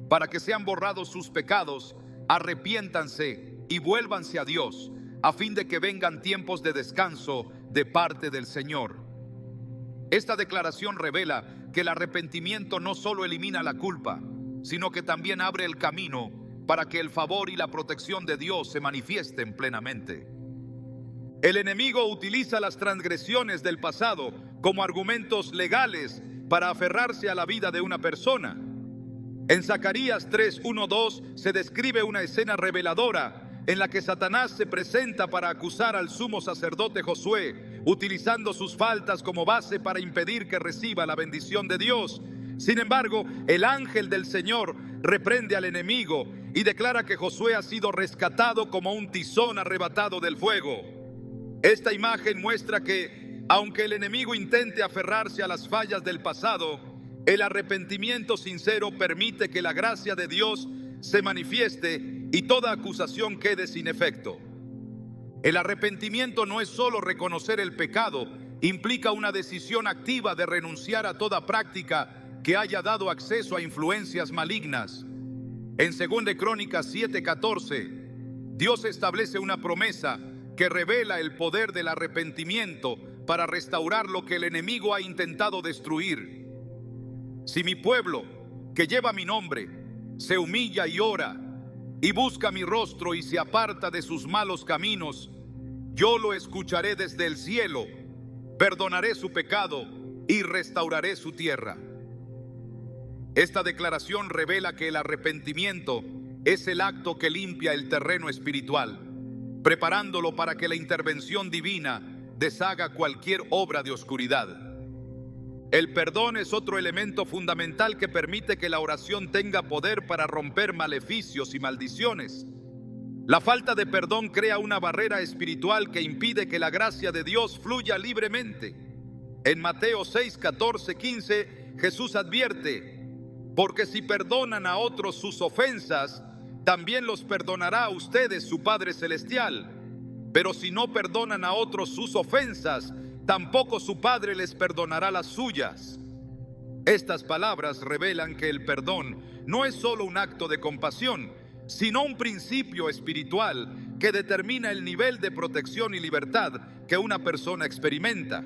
S1: para que sean borrados sus pecados, arrepiéntanse y vuélvanse a Dios, a fin de que vengan tiempos de descanso de parte del Señor. Esta declaración revela que el arrepentimiento no solo elimina la culpa, sino que también abre el camino para que el favor y la protección de Dios se manifiesten plenamente. El enemigo utiliza las transgresiones del pasado como argumentos legales para aferrarse a la vida de una persona. En Zacarías 3:1-2 se describe una escena reveladora en la que Satanás se presenta para acusar al sumo sacerdote Josué, utilizando sus faltas como base para impedir que reciba la bendición de Dios. Sin embargo, el ángel del Señor reprende al enemigo y declara que Josué ha sido rescatado como un tizón arrebatado del fuego. Esta imagen muestra que, aunque el enemigo intente aferrarse a las fallas del pasado, el arrepentimiento sincero permite que la gracia de Dios se manifieste y toda acusación quede sin efecto. El arrepentimiento no es solo reconocer el pecado, implica una decisión activa de renunciar a toda práctica que haya dado acceso a influencias malignas. En 2 Crónicas 7:14, Dios establece una promesa que revela el poder del arrepentimiento para restaurar lo que el enemigo ha intentado destruir. Si mi pueblo, que lleva mi nombre, se humilla y ora, y busca mi rostro y se aparta de sus malos caminos, yo lo escucharé desde el cielo, perdonaré su pecado y restauraré su tierra. Esta declaración revela que el arrepentimiento es el acto que limpia el terreno espiritual, preparándolo para que la intervención divina deshaga cualquier obra de oscuridad. El perdón es otro elemento fundamental que permite que la oración tenga poder para romper maleficios y maldiciones. La falta de perdón crea una barrera espiritual que impide que la gracia de Dios fluya libremente. En Mateo 6:14-15, Jesús advierte: porque si perdonan a otros sus ofensas, también los perdonará a ustedes su Padre Celestial. Pero si no perdonan a otros sus ofensas, tampoco su Padre les perdonará las suyas. Estas palabras revelan que el perdón no es solo un acto de compasión, sino un principio espiritual que determina el nivel de protección y libertad que una persona experimenta.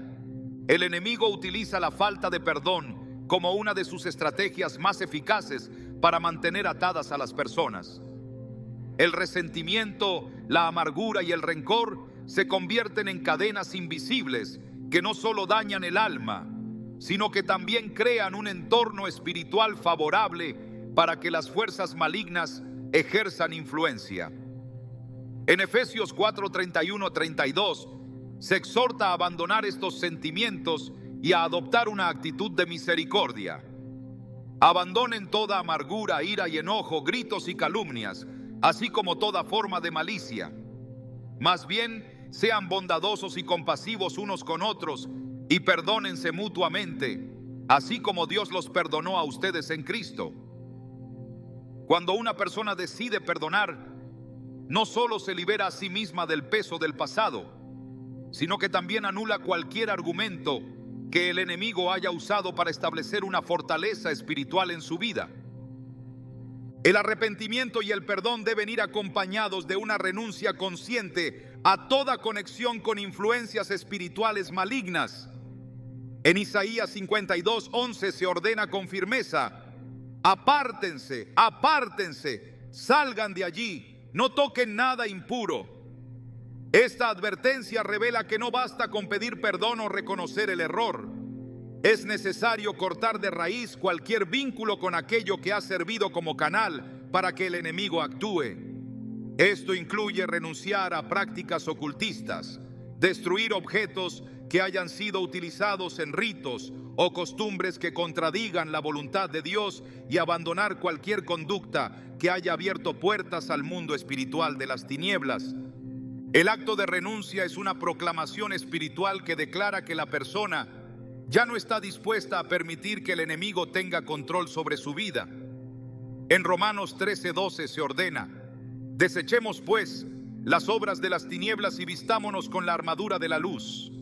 S1: El enemigo utiliza la falta de perdón como una de sus estrategias más eficaces para mantener atadas a las personas. El resentimiento, la amargura y el rencor se convierten en cadenas invisibles que no solo dañan el alma, sino que también crean un entorno espiritual favorable para que las fuerzas malignas ejerzan influencia. En Efesios 4:31-32 se exhorta a abandonar estos sentimientos y a adoptar una actitud de misericordia. Abandonen toda amargura, ira y enojo, gritos y calumnias, así como toda forma de malicia. Más bien, sean bondadosos y compasivos unos con otros y perdónense mutuamente, así como Dios los perdonó a ustedes en Cristo. Cuando una persona decide perdonar, no solo se libera a sí misma del peso del pasado, sino que también anula cualquier argumento que el enemigo haya usado para establecer una fortaleza espiritual en su vida. El arrepentimiento y el perdón deben ir acompañados de una renuncia consciente a toda conexión con influencias espirituales malignas. En Isaías 52:11 se ordena con firmeza: apártense, apártense, salgan de allí, no toquen nada impuro. Esta advertencia revela que no basta con pedir perdón o reconocer el error. Es necesario cortar de raíz cualquier vínculo con aquello que ha servido como canal para que el enemigo actúe. Esto incluye renunciar a prácticas ocultistas, destruir objetos que hayan sido utilizados en ritos o costumbres que contradigan la voluntad de Dios y abandonar cualquier conducta que haya abierto puertas al mundo espiritual de las tinieblas. El acto de renuncia es una proclamación espiritual que declara que la persona ya no está dispuesta a permitir que el enemigo tenga control sobre su vida. En Romanos 13:12 se ordena: desechemos pues las obras de las tinieblas y vistámonos con la armadura de la luz.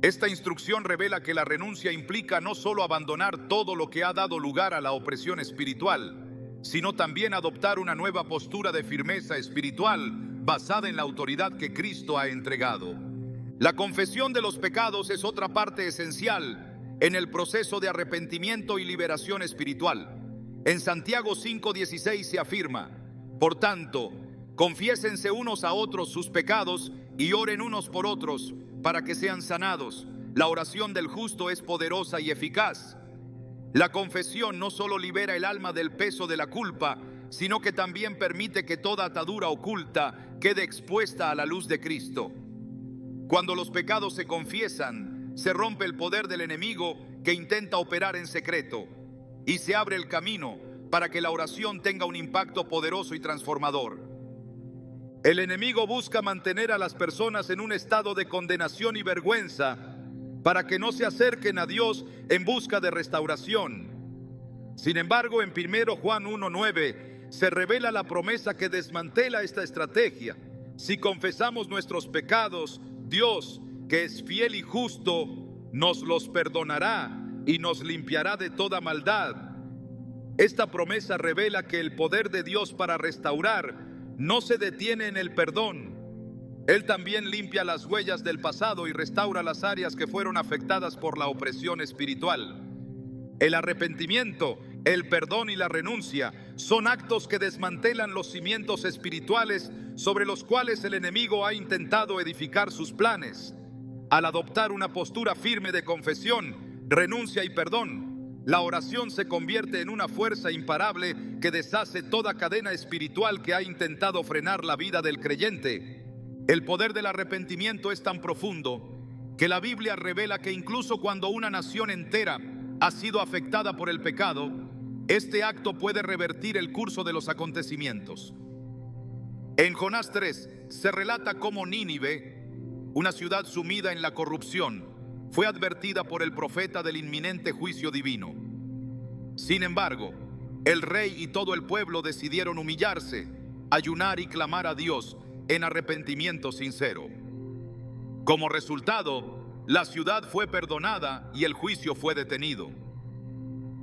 S1: Esta instrucción revela que la renuncia implica no solo abandonar todo lo que ha dado lugar a la opresión espiritual, sino también adoptar una nueva postura de firmeza espiritual basada en la autoridad que Cristo ha entregado. La confesión de los pecados es otra parte esencial en el proceso de arrepentimiento y liberación espiritual. En Santiago 5:16 se afirma: por tanto, confiésense unos a otros sus pecados y oren unos por otros para que sean sanados. La oración del justo es poderosa y eficaz. La confesión no solo libera el alma del peso de la culpa, sino que también permite que toda atadura oculta quede expuesta a la luz de Cristo. Cuando los pecados se confiesan, se rompe el poder del enemigo que intenta operar en secreto y se abre el camino para que la oración tenga un impacto poderoso y transformador. El enemigo busca mantener a las personas en un estado de condenación y vergüenza para que no se acerquen a Dios en busca de restauración. Sin embargo, en 1 Juan 1:9 se revela la promesa que desmantela esta estrategia. Si confesamos nuestros pecados, Dios, que es fiel y justo, nos los perdonará y nos limpiará de toda maldad. Esta promesa revela que el poder de Dios para restaurar no se detiene en el perdón. Él también limpia las huellas del pasado y restaura las áreas que fueron afectadas por la opresión espiritual. El arrepentimiento, el perdón y la renuncia son actos que desmantelan los cimientos espirituales sobre los cuales el enemigo ha intentado edificar sus planes. Al adoptar una postura firme de confesión, renuncia y perdón, la oración se convierte en una fuerza imparable que deshace toda cadena espiritual que ha intentado frenar la vida del creyente. El poder del arrepentimiento es tan profundo que la Biblia revela que incluso cuando una nación entera ha sido afectada por el pecado, este acto puede revertir el curso de los acontecimientos. En Jonás 3 se relata cómo Nínive, una ciudad sumida en la corrupción, fue advertida por el profeta del inminente juicio divino. Sin embargo, el rey y todo el pueblo decidieron humillarse, ayunar y clamar a Dios en arrepentimiento sincero. Como resultado, la ciudad fue perdonada y el juicio fue detenido.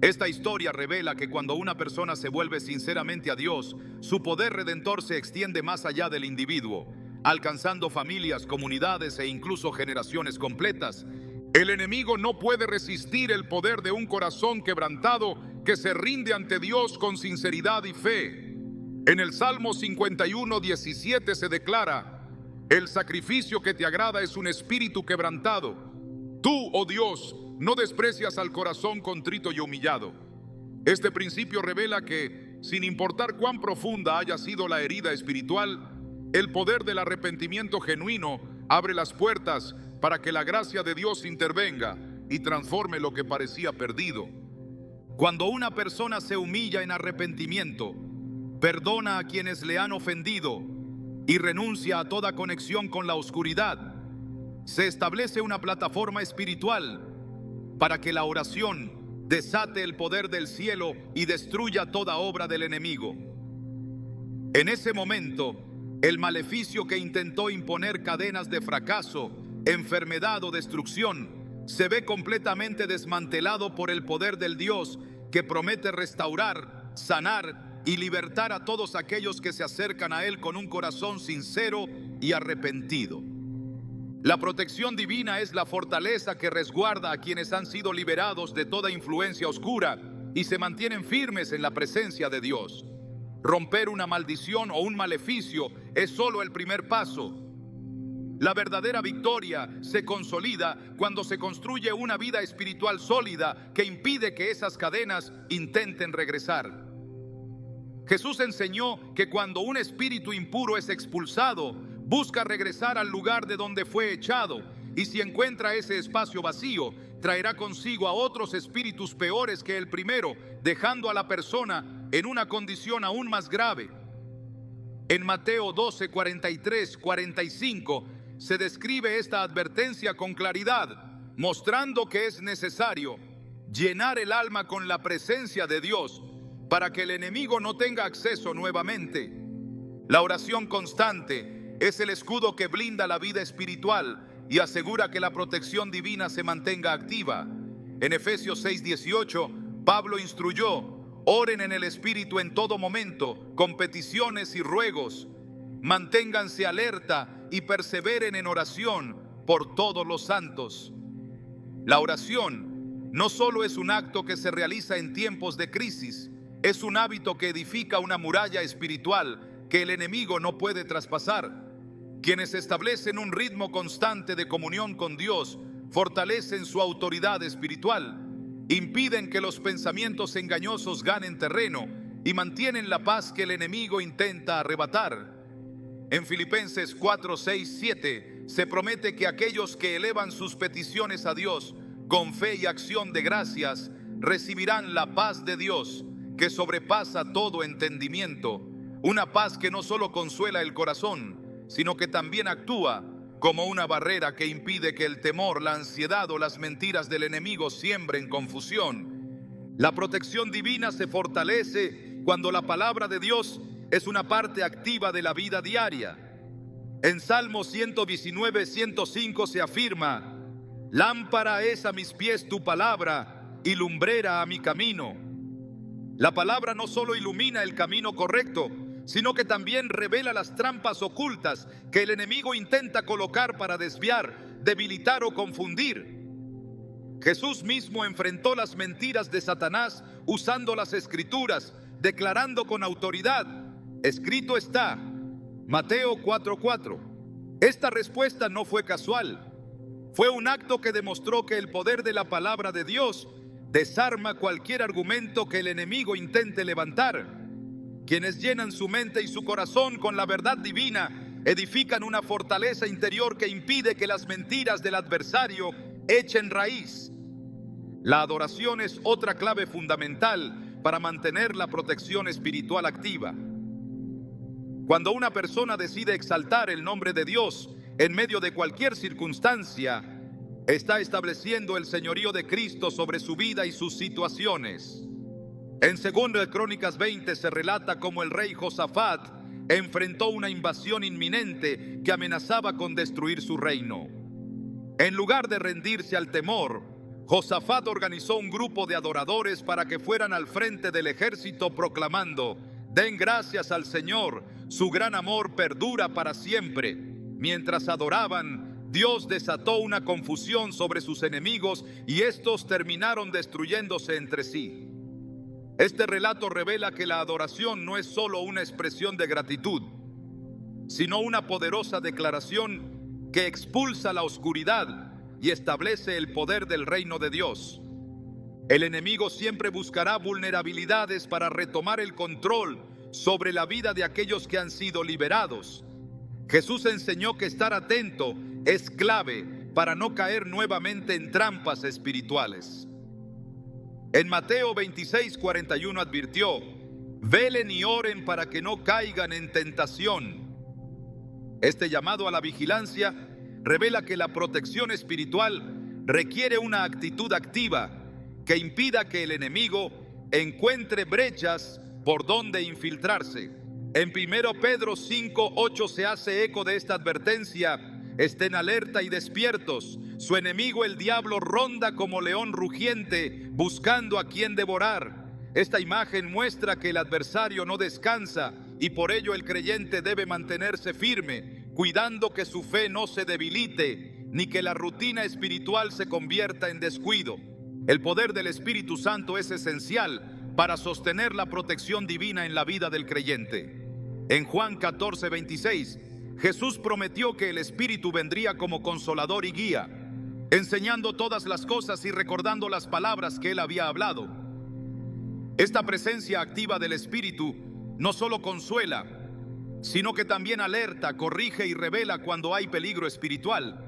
S1: Esta historia revela que cuando una persona se vuelve sinceramente a Dios, su poder redentor se extiende más allá del individuo, alcanzando familias, comunidades e incluso generaciones completas. El enemigo no puede resistir el poder de un corazón quebrantado que se rinde ante Dios con sinceridad y fe. En el Salmo 51:17 se declara: el sacrificio que te agrada es un espíritu quebrantado. Tú, oh Dios, no desprecias al corazón contrito y humillado. Este principio revela que sin importar cuán profunda haya sido la herida espiritual, el poder del arrepentimiento genuino abre las puertas para que la gracia de Dios intervenga y transforme lo que parecía perdido. Cuando una persona se humilla en arrepentimiento, perdona a quienes le han ofendido y renuncia a toda conexión con la oscuridad, se establece una plataforma espiritual para que la oración desate el poder del cielo y destruya toda obra del enemigo. En ese momento, el maleficio que intentó imponer cadenas de fracaso, enfermedad o destrucción se ve completamente desmantelado por el poder del Dios que promete restaurar, sanar y libertar a todos aquellos que se acercan a Él con un corazón sincero y arrepentido. La protección divina es la fortaleza que resguarda a quienes han sido liberados de toda influencia oscura y se mantienen firmes en la presencia de Dios. Romper una maldición o un maleficio es solo el primer paso. La verdadera victoria se consolida cuando se construye una vida espiritual sólida que impide que esas cadenas intenten regresar. Jesús enseñó que cuando un espíritu impuro es expulsado, busca regresar al lugar de donde fue echado, y si encuentra ese espacio vacío, traerá consigo a otros espíritus peores que el primero, dejando a la persona en una condición aún más grave. En Mateo 12, 43, 45 se describe esta advertencia con claridad, mostrando que es necesario llenar el alma con la presencia de Dios para que el enemigo no tenga acceso nuevamente. La oración constante es el escudo que blinda la vida espiritual y asegura que la protección divina se mantenga activa. En Efesios 6:18, Pablo instruyó: oren en el Espíritu en todo momento, con peticiones y ruegos. Manténganse alerta y perseveren en oración por todos los santos. La oración no solo es un acto que se realiza en tiempos de crisis, es un hábito que edifica una muralla espiritual que el enemigo no puede traspasar. Quienes establecen un ritmo constante de comunión con Dios fortalecen su autoridad espiritual, impiden que los pensamientos engañosos ganen terreno y mantienen la paz que el enemigo intenta arrebatar. En Filipenses 4, 6, 7 se promete que aquellos que elevan sus peticiones a Dios con fe y acción de gracias recibirán la paz de Dios que sobrepasa todo entendimiento, una paz que no solo consuela el corazón, sino que también actúa como una barrera que impide que el temor, la ansiedad o las mentiras del enemigo siembren confusión. La protección divina se fortalece cuando la palabra de Dios es una parte activa de la vida diaria. En Salmo 119, 105 se afirma: lámpara es a mis pies tu palabra y lumbrera a mi camino. La palabra no solo ilumina el camino correcto, sino que también revela las trampas ocultas que el enemigo intenta colocar para desviar, debilitar o confundir. Jesús mismo enfrentó las mentiras de Satanás usando las Escrituras, declarando con autoridad: escrito está. Mateo 4:4. Esta respuesta no fue casual. Fue un acto que demostró que el poder de la palabra de Dios desarma cualquier argumento que el enemigo intente levantar. Quienes llenan su mente y su corazón con la verdad divina edifican una fortaleza interior que impide que las mentiras del adversario echen raíz. La adoración es otra clave fundamental para mantener la protección espiritual activa. Cuando una persona decide exaltar el nombre de Dios en medio de cualquier circunstancia, está estableciendo el señorío de Cristo sobre su vida y sus situaciones. En 2 Crónicas 20 se relata cómo el rey Josafat enfrentó una invasión inminente que amenazaba con destruir su reino. En lugar de rendirse al temor, Josafat organizó un grupo de adoradores para que fueran al frente del ejército proclamando: den gracias al Señor, su gran amor perdura para siempre. Mientras adoraban, Dios desató una confusión sobre sus enemigos y estos terminaron destruyéndose entre sí. Este relato revela que la adoración no es solo una expresión de gratitud, sino una poderosa declaración que expulsa la oscuridad y establece el poder del reino de Dios. El enemigo siempre buscará vulnerabilidades para retomar el control sobre la vida de aquellos que han sido liberados. Jesús enseñó que estar atento es clave para no caer nuevamente en trampas espirituales. En Mateo 26:41 advirtió: velen y oren para que no caigan en tentación. Este llamado a la vigilancia revela que la protección espiritual requiere una actitud activa que impida que el enemigo encuentre brechas por donde infiltrarse. En 1 Pedro 5:8 se hace eco de esta advertencia: estén alerta y despiertos. Su enemigo el diablo ronda como león rugiente, buscando a quien devorar. Esta imagen muestra que el adversario no descansa y por ello el creyente debe mantenerse firme, cuidando que su fe no se debilite, ni que la rutina espiritual se convierta en descuido. El poder del Espíritu Santo es esencial para sostener la protección divina en la vida del creyente. En Juan 14:26, Jesús prometió que el Espíritu vendría como consolador y guía, enseñando todas las cosas y recordando las palabras que Él había hablado. Esta presencia activa del Espíritu no solo consuela, sino que también alerta, corrige y revela cuando hay peligro espiritual.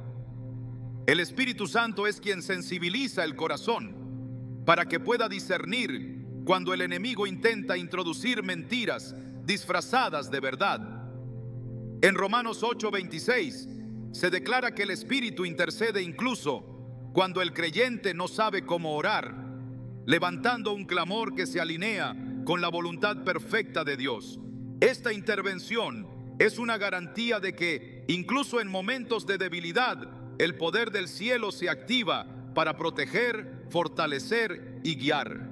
S1: El Espíritu Santo es quien sensibiliza el corazón para que pueda discernir cuando el enemigo intenta introducir mentiras disfrazadas de verdad. En Romanos 8:26 se declara que el Espíritu intercede incluso cuando el creyente no sabe cómo orar, levantando un clamor que se alinea con la voluntad perfecta de Dios. Esta intervención es una garantía de que, incluso en momentos de debilidad, el poder del cielo se activa para proteger, fortalecer y guiar.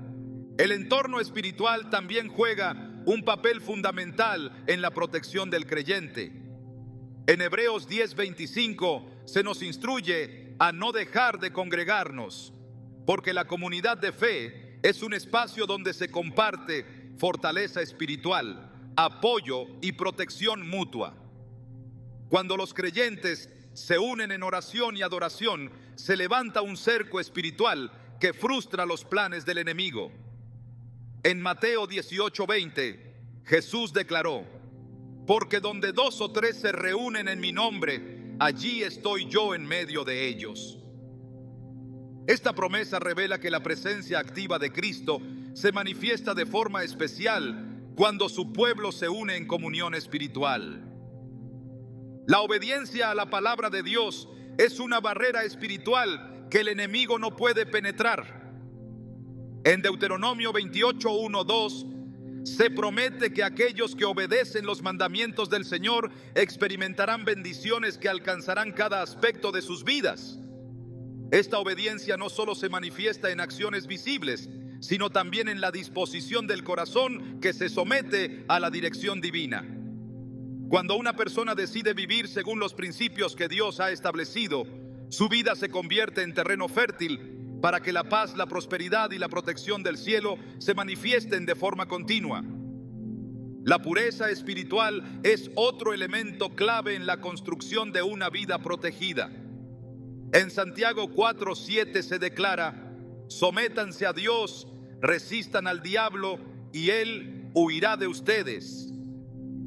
S1: El entorno espiritual también juega un papel fundamental en la protección del creyente. En Hebreos 10:25 se nos instruye a no dejar de congregarnos, porque la comunidad de fe es un espacio donde se comparte fortaleza espiritual, apoyo y protección mutua. Cuando los creyentes se unen en oración y adoración, se levanta un cerco espiritual que frustra los planes del enemigo. En Mateo 18:20, Jesús declaró: porque donde 2 o 3 se reúnen en mi nombre, allí estoy yo en medio de ellos. Esta promesa revela que la presencia activa de Cristo se manifiesta de forma especial cuando su pueblo se une en comunión espiritual. La obediencia a la palabra de Dios es una barrera espiritual que el enemigo no puede penetrar. En Deuteronomio 28:1-2 se promete que aquellos que obedecen los mandamientos del Señor experimentarán bendiciones que alcanzarán cada aspecto de sus vidas. Esta obediencia no solo se manifiesta en acciones visibles, sino también en la disposición del corazón que se somete a la dirección divina. Cuando una persona decide vivir según los principios que Dios ha establecido, su vida se convierte en terreno fértil para que la paz, la prosperidad y la protección del cielo se manifiesten de forma continua. La pureza espiritual es otro elemento clave en la construcción de una vida protegida. En Santiago 4:7 se declara: sométanse a Dios, resistan al diablo y él huirá de ustedes.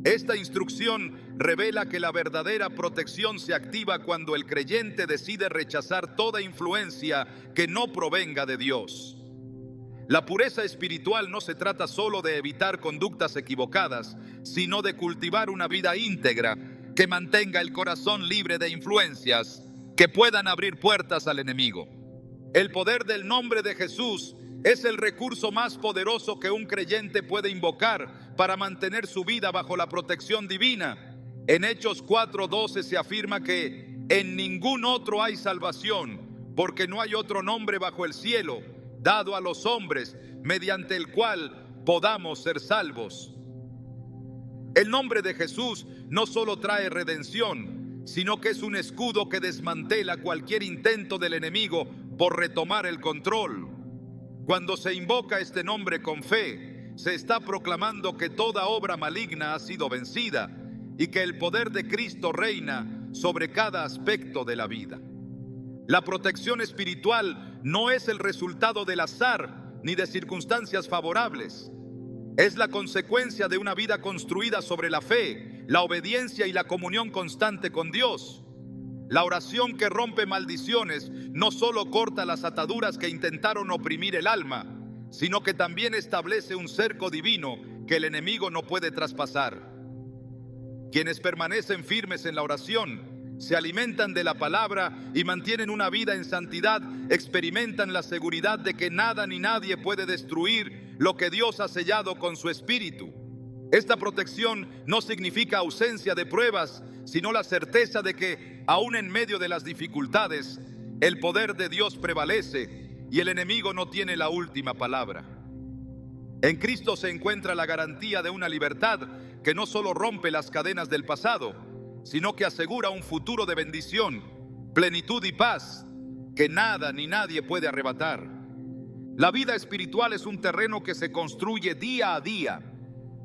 S1: Esta instrucción revela que la verdadera protección se activa cuando el creyente decide rechazar toda influencia que no provenga de Dios. La pureza espiritual no se trata solo de evitar conductas equivocadas, sino de cultivar una vida íntegra que mantenga el corazón libre de influencias que puedan abrir puertas al enemigo. El poder del nombre de Jesús es el recurso más poderoso que un creyente puede invocar para mantener su vida bajo la protección divina. En Hechos 4:12 se afirma que en ningún otro hay salvación, porque no hay otro nombre bajo el cielo dado a los hombres mediante el cual podamos ser salvos. El nombre de Jesús no solo trae redención, sino que es un escudo que desmantela cualquier intento del enemigo por retomar el control. Cuando se invoca este nombre con fe, se está proclamando que toda obra maligna ha sido vencida y que el poder de Cristo reina sobre cada aspecto de la vida. La protección espiritual no es el resultado del azar ni de circunstancias favorables. Es la consecuencia de una vida construida sobre la fe, la obediencia y la comunión constante con Dios. La oración que rompe maldiciones no solo corta las ataduras que intentaron oprimir el alma, sino que también establece un cerco divino que el enemigo no puede traspasar. Quienes permanecen firmes en la oración, se alimentan de la palabra y mantienen una vida en santidad, experimentan la seguridad de que nada ni nadie puede destruir lo que Dios ha sellado con su espíritu. Esta protección no significa ausencia de pruebas, sino la certeza de que, aún en medio de las dificultades, el poder de Dios prevalece y el enemigo no tiene la última palabra. En Cristo se encuentra la garantía de una libertad que no solo rompe las cadenas del pasado, sino que asegura un futuro de bendición, plenitud y paz que nada ni nadie puede arrebatar. La vida espiritual es un terreno que se construye día a día,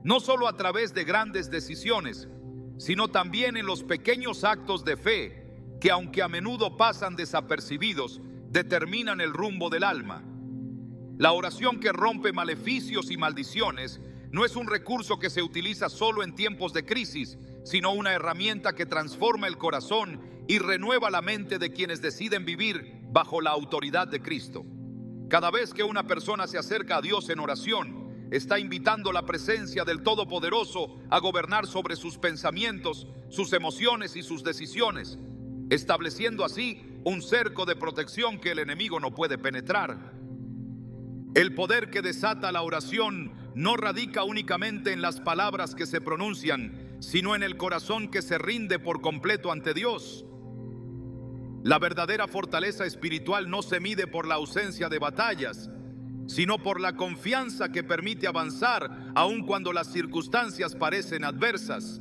S1: no solo a través de grandes decisiones, sino también en los pequeños actos de fe que, aunque a menudo pasan desapercibidos, determinan el rumbo del alma. La oración que rompe maleficios y maldiciones no es un recurso que se utiliza solo en tiempos de crisis, sino una herramienta que transforma el corazón y renueva la mente de quienes deciden vivir bajo la autoridad de Cristo. Cada vez que una persona se acerca a Dios en oración, está invitando la presencia del Todopoderoso a gobernar sobre sus pensamientos, sus emociones y sus decisiones, estableciendo así un cerco de protección que el enemigo no puede penetrar. El poder que desata la oración no radica únicamente en las palabras que se pronuncian, sino en el corazón que se rinde por completo ante Dios. La verdadera fortaleza espiritual no se mide por la ausencia de batallas, sino por la confianza que permite avanzar aun cuando las circunstancias parecen adversas.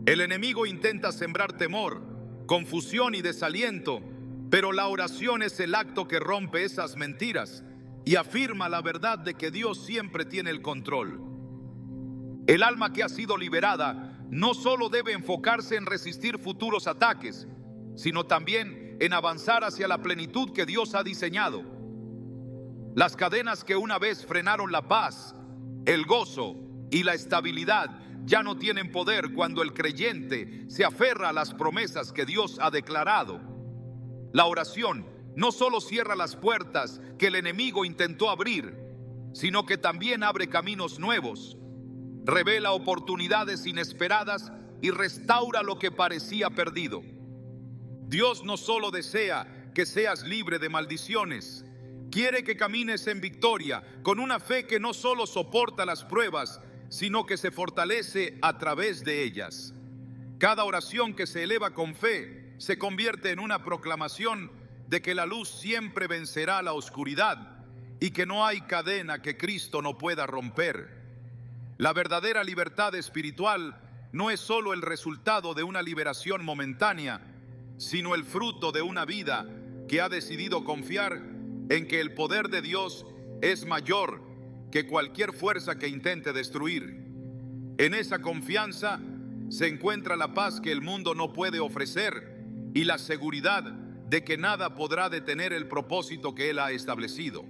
S1: El enemigo intenta sembrar temor, confusión y desaliento, pero la oración es el acto que rompe esas mentiras y afirma la verdad de que Dios siempre tiene el control. El alma que ha sido liberada no solo debe enfocarse en resistir futuros ataques, sino también en avanzar hacia la plenitud que Dios ha diseñado. Las cadenas que una vez frenaron la paz, el gozo y la estabilidad ya no tienen poder cuando el creyente se aferra a las promesas que Dios ha declarado. La oración no solo cierra las puertas que el enemigo intentó abrir, sino que también abre caminos nuevos, revela oportunidades inesperadas y restaura lo que parecía perdido. Dios no solo desea que seas libre de maldiciones, quiere que camines en victoria con una fe que no solo soporta las pruebas, sino que se fortalece a través de ellas. Cada oración que se eleva con fe se convierte en una proclamación de que la luz siempre vencerá la oscuridad y que no hay cadena que Cristo no pueda romper. La verdadera libertad espiritual no es solo el resultado de una liberación momentánea, sino el fruto de una vida que ha decidido confiar en que el poder de Dios es mayor que cualquier fuerza que intente destruir. En esa confianza se encuentra la paz que el mundo no puede ofrecer y la seguridad de que nada podrá detener el propósito que Él ha establecido.